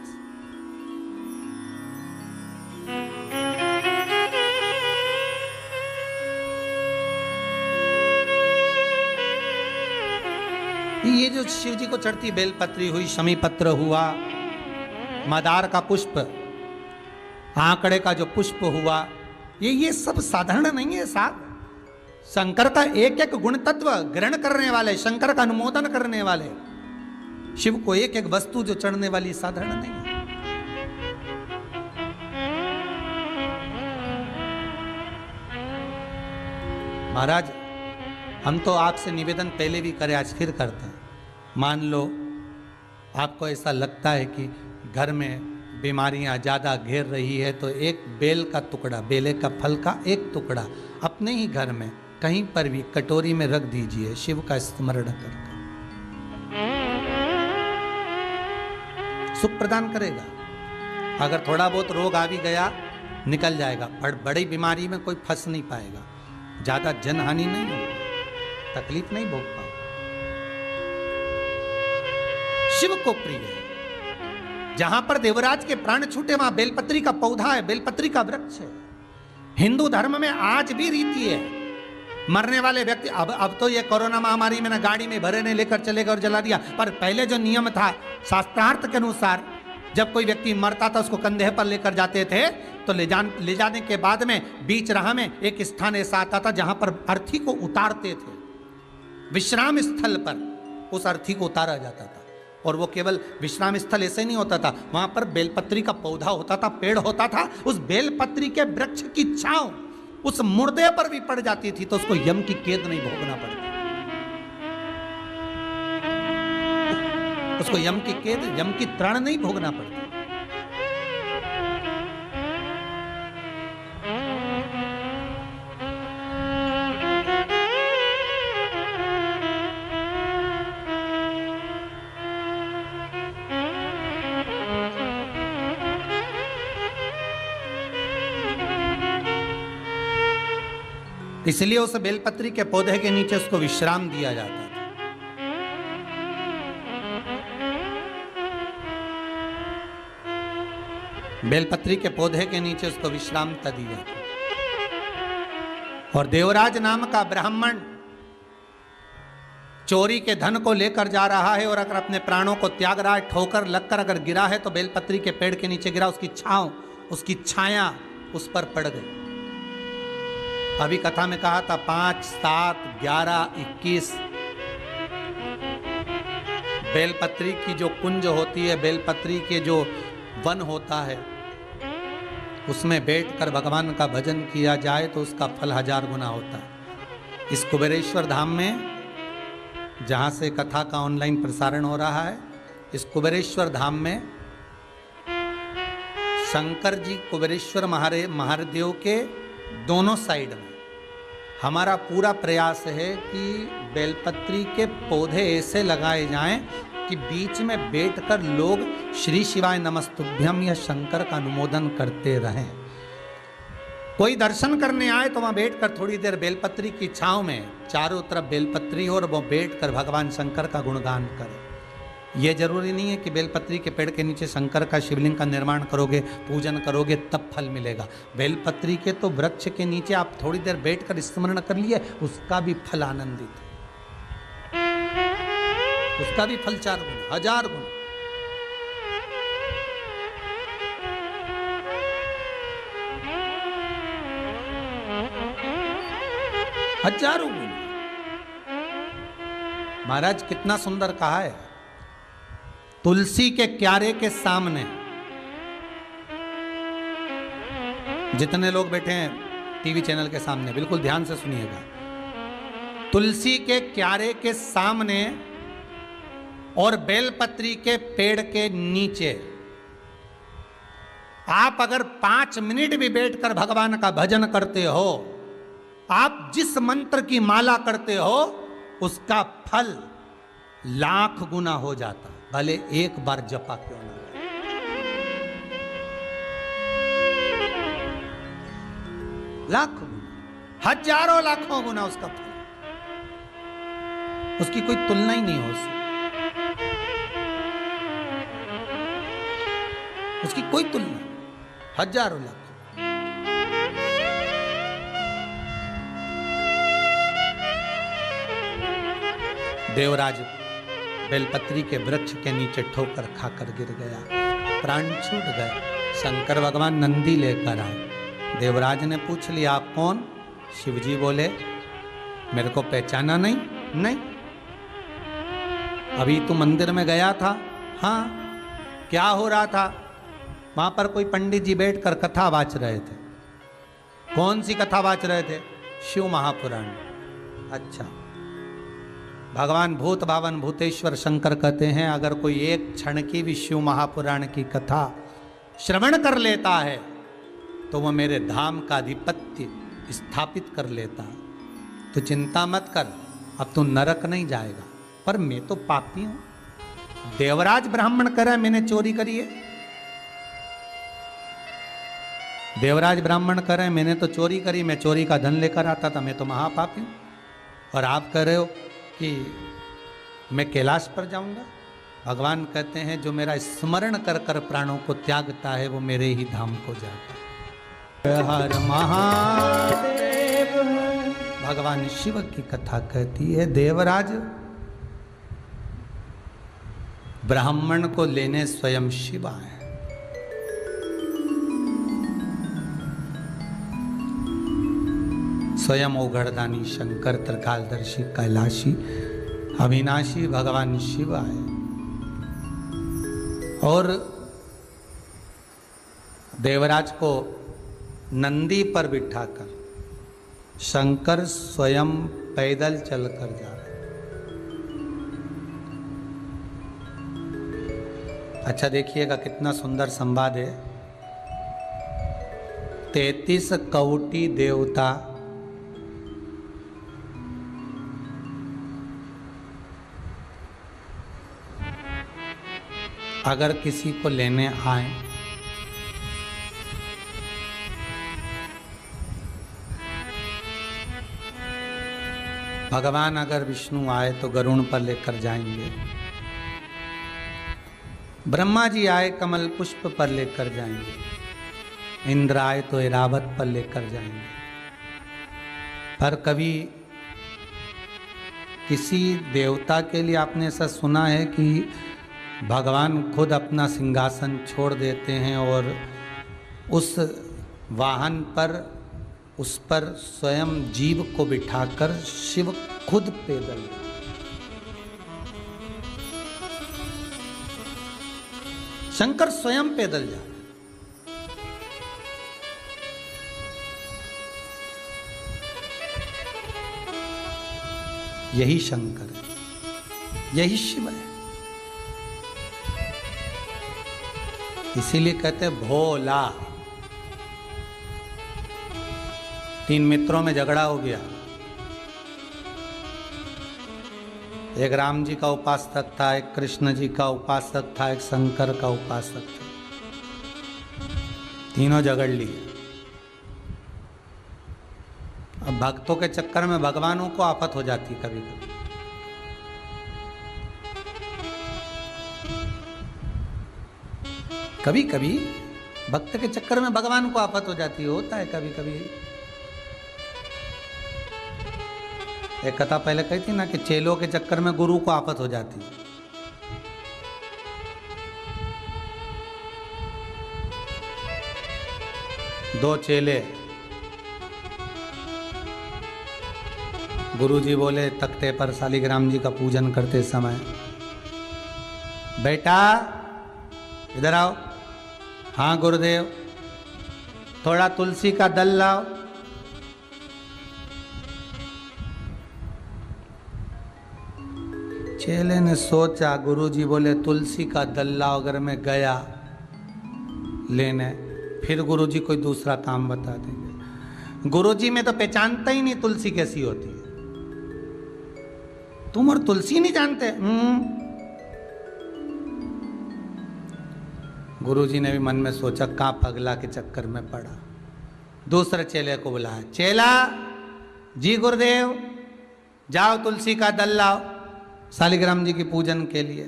ये जो शिव जी को चढ़ती बेलपत्री हुई, शमी पत्र हुआ, मदार का पुष्प, आंकड़े का जो पुष्प हुआ, ये सब साधारण नहीं है साहब। शंकर का एक एक गुण तत्व ग्रहण करने वाले, शंकर का अनुमोदन करने वाले, शिव को एक एक वस्तु जो चढ़ने वाली साधारण नहीं है। महाराज हम तो आपसे निवेदन पहले भी करे, आज फिर करते हैं। मान लो आपको ऐसा लगता है कि घर में बीमारियां ज़्यादा घेर रही है, तो एक बेल का टुकड़ा, बेले का फल का एक टुकड़ा अपने ही घर में कहीं पर भी कटोरी में रख दीजिए, शिव का स्मरण करके सुख प्रदान करेगा। अगर थोड़ा बहुत रोग आ भी गया निकल जाएगा, बड़ी बीमारी में कोई फंस नहीं पाएगा, ज़्यादा जनहानि नहीं होगी, तकलीफ नहीं भोग पाओ। शिव को प्रिय है। जहां पर देवराज के प्राण छूटे वहां बेलपत्री का पौधा है, बेलपत्री का वृक्ष है। हिंदू धर्म में आज भी रीति है, मरने वाले व्यक्ति, अब तो ये कोरोना महामारी में ना गाड़ी में भरे ने लेकर चले गए और जला दिया, पर पहले जो नियम था शास्त्रार्थ के अनुसार, जब कोई व्यक्ति मरता था उसको कंधे पर लेकर जाते थे, तो ले जाने के बाद में बीच राह में एक स्थान ऐसा आता था जहां पर अर्थी को उतारते थे, विश्राम स्थल पर उस अर्थी को उतारा जाता था। और वो केवल विश्राम स्थल ऐसे नहीं होता था, वहां पर बेलपत्री का पौधा होता था, पेड़ होता था, उस बेलपत्री के वृक्ष की छांव उस मुर्दे पर भी पड़ जाती थी, तो उसको यम की कैद नहीं भोगना पड़ता, उसको यम की कैद, यम की त्राण नहीं भोगना पड़ता। इसलिए उस बेलपत्री के पौधे के नीचे उसको विश्राम दिया जाता था। बेलपत्री के पौधे के नीचे उसको विश्रामता दी जाती। और देवराज नाम का ब्राह्मण चोरी के धन को लेकर जा रहा है और अगर अपने प्राणों को त्याग रहा है, ठोकर लगकर अगर गिरा है तो बेलपत्री के पेड़ के नीचे गिरा, उसकी छांव, उसकी छाया उस पर पड़ गई। अभी कथा में कहा था 5, 7, 11, 21 बेलपत्री की जो कुंज होती है, बेलपत्री के जो वन होता है, उसमें बैठकर भगवान का भजन किया जाए तो उसका फल 1000 गुना होता है। इस कुबेरेश्वर धाम में जहाँ से कथा का ऑनलाइन प्रसारण हो रहा है, इस कुबेरेश्वर धाम में शंकर जी कुबेरेश्वर महादेव के दोनों साइड में हमारा पूरा प्रयास है कि बेलपत्री के पौधे ऐसे लगाए जाएं कि बीच में बैठकर लोग श्री शिवाय नमस्तुभ्यम या शंकर का अनुमोदन करते रहें। कोई दर्शन करने आए तो वहां बैठकर थोड़ी देर बेलपत्री की छांव में, चारों तरफ बेलपत्री हो और वो बैठकर भगवान शंकर का गुणगान करे। ये जरूरी नहीं है कि बेलपत्री के पेड़ के नीचे शंकर का शिवलिंग का निर्माण करोगे, पूजन करोगे तब फल मिलेगा। बेलपत्री के तो वृक्ष के नीचे आप थोड़ी देर बैठकर स्मरण कर लिए, उसका भी फल आनंदित है, उसका भी फल 4 गुना, 1000 गुना। हजारों गुना। महाराज कितना सुंदर कहा है, तुलसी के क्यारे के सामने, जितने लोग बैठे हैं टीवी चैनल के सामने बिल्कुल ध्यान से सुनिएगा, तुलसी के क्यारे के सामने और बेलपत्री के पेड़ के नीचे आप अगर 5 मिनट भी बैठकर भगवान का भजन करते हो, आप जिस मंत्र की माला करते हो उसका फल लाख गुना हो जाता, भले एक बार जपा क्यों ना। लाख गुना, हजारों लाखों गुना उसका फल, उसकी कोई तुलना ही नहीं हो सकती, उसकी कोई तुलना, हजारों लाख। देवराज बेलपत्री के वृक्ष के नीचे ठोकर खाकर गिर गया, प्राण छूट गए। शंकर भगवान नंदी लेकर आए। देवराज ने पूछ लिया आप कौन? शिवजी बोले मेरे को पहचाना नहीं? नहीं। अभी तू मंदिर में गया था? हाँ। क्या हो रहा था? वहां पर कोई पंडित जी बैठकर कथा वाच रहे थे। कौन सी कथा वाच रहे थे? शिव महापुराण। अच्छा। भगवान भूत भावन भूतेश्वर शंकर कहते हैं अगर कोई एक क्षण की भी शिव महापुराण की कथा श्रवण कर लेता है तो वह मेरे धाम का आधिपत्य स्थापित कर लेता। तो चिंता मत कर, अब तू नरक नहीं जाएगा। पर मैं तो पापी हूं। देवराज ब्राह्मण कह रहा है मैंने चोरी करी है। देवराज ब्राह्मण कह रहे हैं मैंने तो चोरी करी, मैं चोरी का धन लेकर आता था, मैं तो महापापी हूं। और आप कह रहे हो कि मैं कैलाश पर जाऊंगा। भगवान कहते हैं जो मेरा स्मरण कर कर प्राणों को त्यागता है वो मेरे ही धाम को जाता है। हर महादेव। भगवान शिव की कथा कहती है देवराज ब्राह्मण को लेने स्वयं शिव आए। स्वयं ओघड़दानी शंकर त्रिकालदर्शी कैलाशी अविनाशी भगवान शिव आए और देवराज को नंदी पर बिठाकर शंकर स्वयं पैदल चलकर जा रहे। अच्छा देखिएगा कितना सुंदर संवाद है। 33 कौटी देवता अगर किसी को लेने आए भगवान अगर विष्णु आए तो गरुड़ पर लेकर जाएंगे, ब्रह्मा जी आए कमल पुष्प पर लेकर जाएंगे, इंद्र आए तो ऐरावत पर लेकर जाएंगे। पर कभी किसी देवता के लिए आपने ऐसा सुना है कि भगवान खुद अपना सिंहासन छोड़ देते हैं और उस वाहन पर, उस पर स्वयं जीव को बिठाकर शिव खुद पैदल, शंकर स्वयं पैदल जा, यही शंकर है, यही शिव है। इसीलिए कहते हैं भोला। 3 मित्रों में झगड़ा हो गया। एक राम जी का उपासक था, एक कृष्ण जी का उपासक था, एक शंकर का उपासक था। तीनों झगड़ लिए। अब भक्तों के चक्कर में भगवानों को आफत हो जाती कभी कभी। कभी कभी भक्त के चक्कर में भगवान को आफत हो जाती है, होता है कभी कभी। एक कथा पहले कही थी ना कि चेलों के चक्कर में गुरु को आफत हो जाती है। दो चेले, गुरुजी बोले तख्ते पर शालिग्राम जी का पूजन करते समय, बेटा इधर आओ। हाँ गुरुदेव। थोड़ा तुलसी का दल लाओ। चेले ने सोचा, गुरुजी बोले तुलसी का दल लाओ। अगर मैं गया लेने, फिर गुरुजी कोई दूसरा काम बता देंगे। गुरुजी में तो पहचानता ही नहीं तुलसी कैसी होती है। तुम और तुलसी नहीं जानते? गुरुजी ने भी मन में सोचा, कहाँ पगला के चक्कर में पड़ा। दूसरे चेले को बुलाया, चेला जी गुरुदेव जाओ तुलसी का दल लाओ शालिग्राम जी की पूजन के लिए।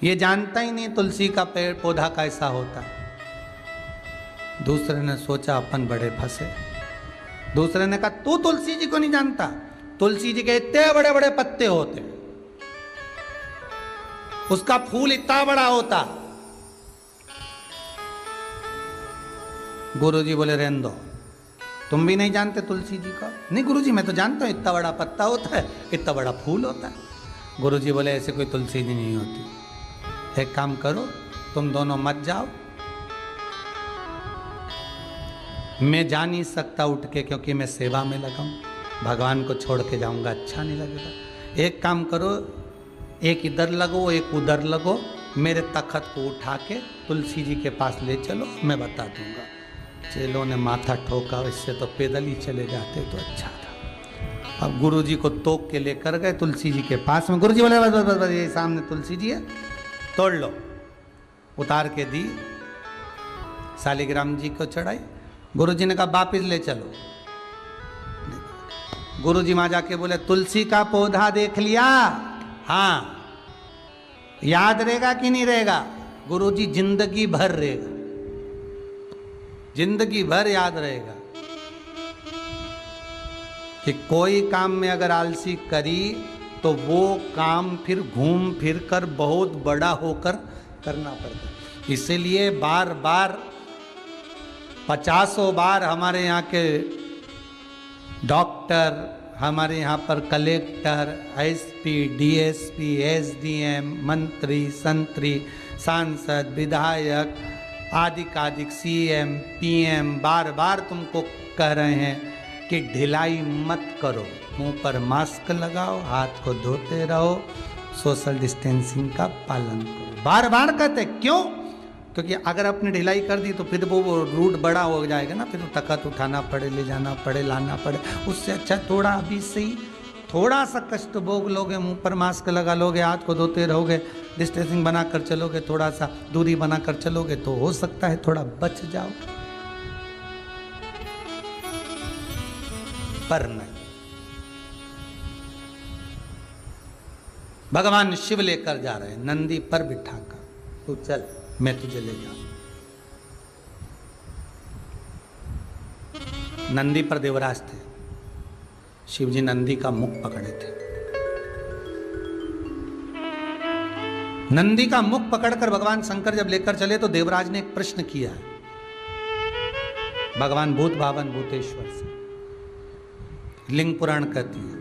ये जानता ही नहीं तुलसी का पेड़ पौधा कैसा होता है। दूसरे ने सोचा अपन बड़े फंसे। दूसरे ने कहा, तू तुलसी जी को नहीं जानता? तुलसी जी के इतने बड़े बड़े पत्ते होते, उसका फूल इतना बड़ा होता। गुरुजी बोले रहने दो, तुम भी नहीं जानते तुलसी जी का? नहीं गुरुजी मैं तो जानता हूं, इतना बड़ा पत्ता होता है, इतना बड़ा फूल होता है। गुरुजी बोले ऐसे कोई तुलसी जी नहीं होती। एक काम करो, तुम दोनों मत जाओ, मैं जा नहीं सकता उठ के, क्योंकि मैं सेवा में लगा हूं। भगवान को छोड़ के जाऊंगा अच्छा नहीं लगेगा। एक काम करो, एक इधर लगो एक उधर लगो, मेरे तखत को उठा के तुलसी जी के पास ले चलो, मैं बता दूंगा। चेलों ने माथा ठोका, इससे तो पैदल ही चले जाते तो अच्छा था। अब गुरुजी को तोक के लेकर गए तुलसी जी के पास में। गुरुजी बोले बस बस बस बस, ये सामने तुलसी जी है, तोड़ लो। उतार के दी, शालिग्राम जी को चढ़ाई। गुरुजी ने कहा वापिस ले चलो। गुरुजी वहां जाके बोले, तुलसी का पौधा देख लिया? हाँ। याद रहेगा कि नहीं रहेगा? गुरुजी जिंदगी भर रहेगा, जिंदगी भर याद रहेगा कि कोई काम में अगर आलसी करी तो वो काम फिर घूम फिर कर बहुत बड़ा होकर करना पड़ता। इसीलिए बार बार 50 बार हमारे यहाँ के डॉक्टर, हमारे यहाँ पर कलेक्टर, एसपी, डीएसपी, एसडीएम, मंत्री, संतरी, सांसद, विधायक, आदिक सीएम, पीएम बार बार तुमको कह रहे हैं कि ढिलाई मत करो, मुंह पर मास्क लगाओ, हाथ को धोते रहो, सोशल डिस्टेंसिंग का पालन करो। बार बार कहते, क्यों? क्योंकि अगर आपने ढिलाई कर दी तो फिर वो रूट बड़ा हो जाएगा ना, फिर तखत उठाना पड़े, ले जाना पड़े, लाना पड़े। उससे अच्छा थोड़ा अभी से ही थोड़ा सा कष्ट भोग लोगे, मुंह पर मास्क लगा लोगे, हाथ को धोते रहोगे, डिस्टेंसिंग बनाकर चलोगे, थोड़ा सा दूरी बनाकर चलोगे, तो हो सकता है थोड़ा बच जाओ। पर नहीं, भगवान शिव लेकर जा रहे हैं नंदी पर बिठा कर, तू चल मैं तुझे ले जाऊं। नंदी पर देवराज थे, शिवजी नंदी का मुख पकड़े थे। नंदी का मुख पकड़कर भगवान शंकर जब लेकर चले तो देवराज ने एक प्रश्न किया है भगवान भूत भावन भूतेश्वर से। लिंग पुराण कहती है,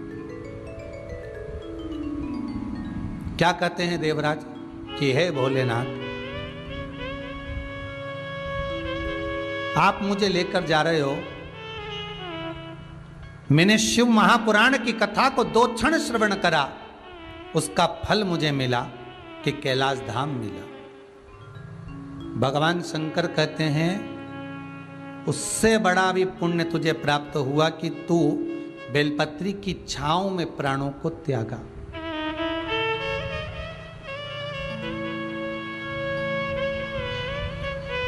क्या कहते हैं देवराज कि हे भोलेनाथ, आप मुझे लेकर जा रहे हो, मैंने शिव महापुराण की कथा को 2 क्षण श्रवण करा, उसका फल मुझे मिला कि कैलाश धाम मिला। भगवान शंकर कहते हैं उससे बड़ा भी पुण्य तुझे प्राप्त हुआ कि तू बेलपत्री की छांव में प्राणों को त्यागा।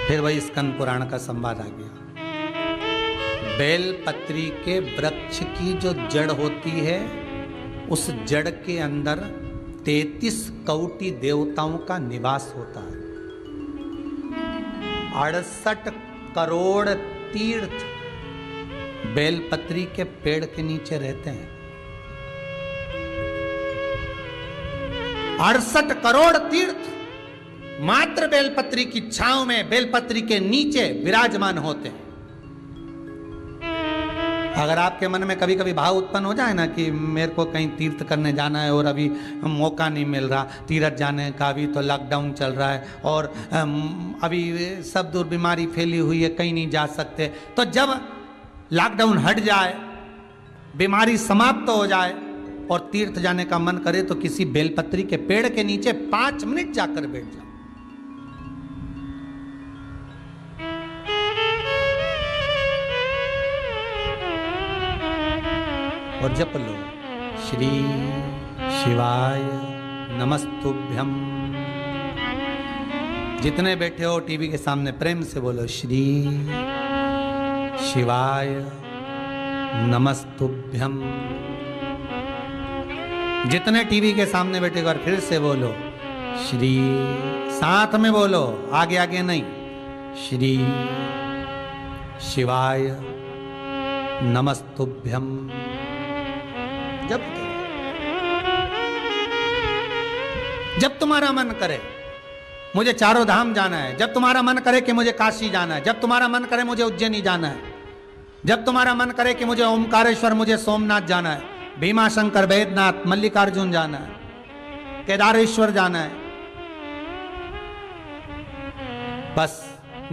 फिर वही स्कंद पुराण का संवाद आ गया। बेलपत्री के वृक्ष की जो जड़ होती है, उस जड़ के अंदर 33 कोटि देवताओं का निवास होता है। 68 करोड़ तीर्थ बेलपत्री के पेड़ के नीचे रहते हैं। 68 करोड़ तीर्थ मात्र बेलपत्री की छांव में, बेलपत्री के नीचे विराजमान होते हैं। अगर आपके मन में कभी कभी भाव उत्पन्न हो जाए ना कि मेरे को कहीं तीर्थ करने जाना है और अभी मौका नहीं मिल रहा, तीर्थ जाने का, अभी तो लॉकडाउन चल रहा है और अभी सब दूर बीमारी फैली हुई है, कहीं नहीं जा सकते, तो जब लॉकडाउन हट जाए, बीमारी समाप्त हो जाए और तीर्थ जाने का मन करे तो किसी बेलपत्री के पेड़ के नीचे 5 मिनट जाकर बैठ जाओ। और जप लो, श्री शिवाय नमस्तुभ्यम। जितने बैठे हो टीवी के सामने प्रेम से बोलो, श्री शिवाय नमस्तुभ्यम। जितने टीवी के सामने बैठे एक बार फिर से बोलो, श्री, साथ में बोलो, आगे आगे नहीं, श्री शिवाय नमस्तुभ्यम। जब तुम्हारा मन करे मुझे चारों धाम जाना है, जब तुम्हारा मन करे कि मुझे काशी जाना है, जब तुम्हारा मन करे मुझे उज्जैनी जाना है, जब तुम्हारा मन करे कि मुझे ओमकारेश्वर, मुझे सोमनाथ जाना है, भीमाशंकर, बैद्यनाथ, मल्लिकार्जुन जाना है, केदारेश्वर जाना है, बस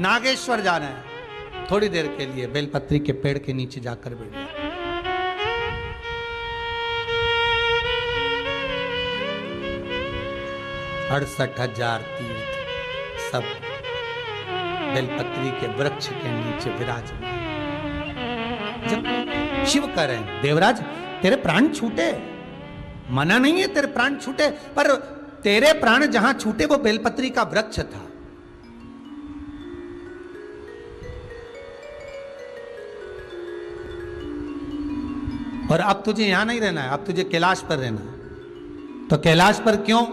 नागेश्वर जाना है, थोड़ी देर के लिए बेलपत्री के पेड़ के नीचे जाकर बैठ जाओ। 68,000 तीर्थ सब बेलपत्री के वृक्ष के नीचे विराजमान। जब शिव कह रहे हैं, देवराज तेरे प्राण छूटे, मना नहीं है तेरे प्राण छूटे, पर तेरे प्राण जहां छूटे वो बेलपत्री का वृक्ष था। और अब तुझे यहां नहीं रहना है, अब तुझे कैलाश पर रहना है। तो कैलाश पर क्यों?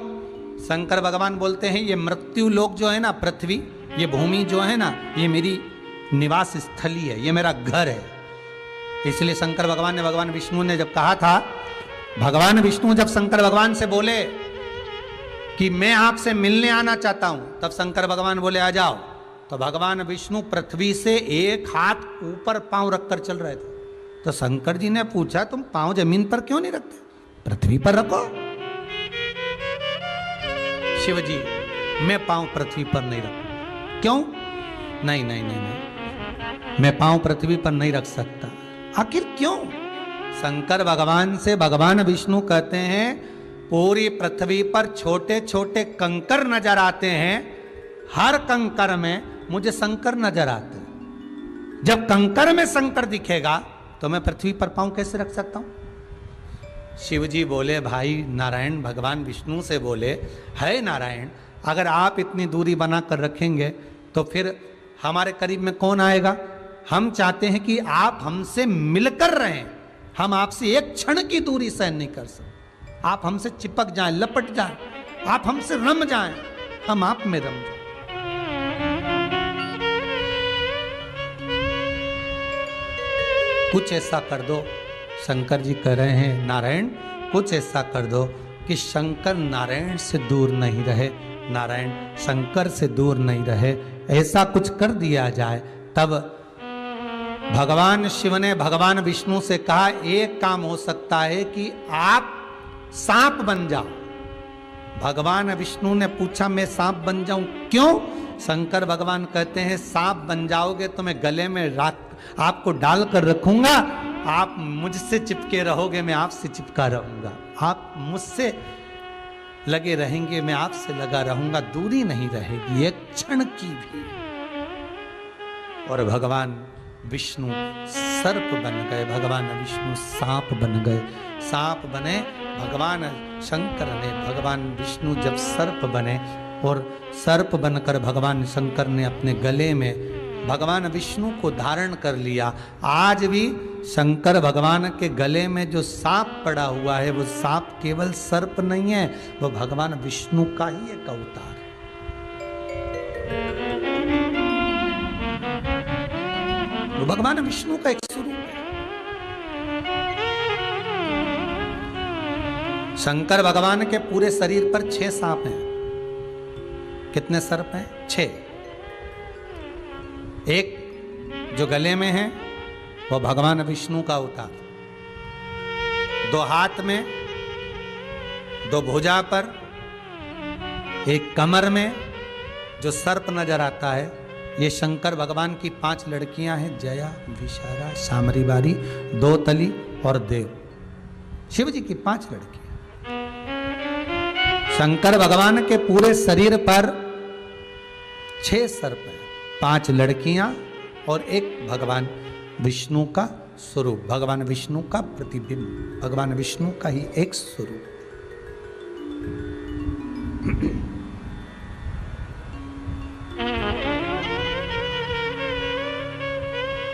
शंकर भगवान बोलते हैं ये मृत्यु लोक जो है ना, पृथ्वी, ये भूमि जो है ना, ये मेरी निवास स्थली है, ये मेरा घर है। इसलिए शंकर भगवान ने, भगवान विष्णु ने जब कहा था, भगवान विष्णु जब शंकर भगवान से बोले कि मैं आपसे मिलने आना चाहता हूं, तब शंकर भगवान बोले आ जाओ। तो भगवान विष्णु पृथ्वी से एक हाथ ऊपर पांव रखकर चल रहे थे। तो शंकर जी ने पूछा तुम पांव जमीन पर क्यों नहीं रखते, पृथ्वी पर रखो। शिव जी मैं पांव पृथ्वी पर नहीं रखूं। क्यों? नहीं नहीं नहीं नहीं, मैं पांव पृथ्वी पर नहीं रख सकता। आखिर क्यों? शंकर भगवान से भगवान विष्णु कहते हैं पूरी पृथ्वी पर छोटे छोटे कंकर नजर आते हैं, हर कंकर में मुझे शंकर नजर आते हैं। जब कंकर में शंकर दिखेगा तो मैं पृथ्वी पर पांव कैसे रख सकता हूं? शिव जी बोले, भाई नारायण भगवान विष्णु से बोले, है नारायण अगर आप इतनी दूरी बनाकर रखेंगे तो फिर हमारे करीब में कौन आएगा? हम चाहते हैं कि आप हमसे मिलकर रहें, हम आपसे एक क्षण की दूरी सहन नहीं कर सकते। आप हमसे चिपक जाएं, लपट जाएं, आप हमसे रम जाएं, हम आप में रम जाएं। कुछ ऐसा कर दो, शंकर जी कह रहे हैं नारायण कुछ ऐसा कर दो कि शंकर नारायण से दूर नहीं रहे, नारायण शंकर से दूर नहीं रहे। ऐसा कुछ कर दिया जाए। तब भगवान शिव ने भगवान विष्णु से कहा एक काम हो सकता है कि आप सांप बन जाओ। भगवान विष्णु ने पूछा मैं सांप बन जाऊं क्यों? शंकर भगवान कहते हैं सांप बन जाओगे तो मैं गले में रात आपको डाल कर रखूंगा, आप मुझसे चिपके रहोगे, मैं आपसे चिपका रहूंगा, आप मुझसे लगे रहेंगे, मैं आपसे लगा रहूंगा, दूरी नहीं रहेगी एक क्षण की भी। और भगवान विष्णु सर्प बन गए, भगवान विष्णु सांप बन गए। सांप बने भगवान शंकर ने, भगवान विष्णु जब सर्प बने और सर्प बनकर भगवान शंकर ने अपने गले में भगवान विष्णु को धारण कर लिया। आज भी शंकर भगवान के गले में जो सांप पड़ा हुआ है वो सांप केवल सर्प नहीं है, वो भगवान विष्णु का ही एक अवतार है। वो भगवान विष्णु का एक स्वरूप है। शंकर भगवान के पूरे शरीर पर 6 सांप हैं। कितने सर्प हैं? 6। एक जो गले में है वो भगवान विष्णु का अवतार, 2 हाथ में, 2 भुजा पर, एक कमर में जो सर्प नजर आता है, ये शंकर भगवान की 5 लड़कियां हैं, जया, विशारा, शामरी बारी, दोतली और देव। शिव जी की 5 लड़कियां। शंकर भगवान के पूरे शरीर पर 6 सर्प हैं, 5 लड़कियां और एक भगवान विष्णु का स्वरूप, भगवान विष्णु का प्रतिबिंब, भगवान विष्णु का ही एक स्वरूप।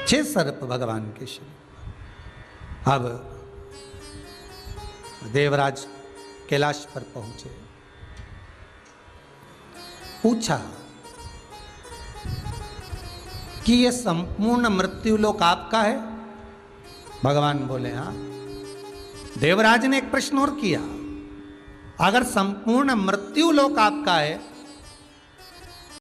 6 सर्प भगवान के शरीर। अब देवराज कैलाश पर पहुंचे, पूछा कि ये संपूर्ण मृत्युलोक आपका है? भगवान बोले हाँ। देवराज ने एक प्रश्न और किया, अगर संपूर्ण मृत्युलोक आपका है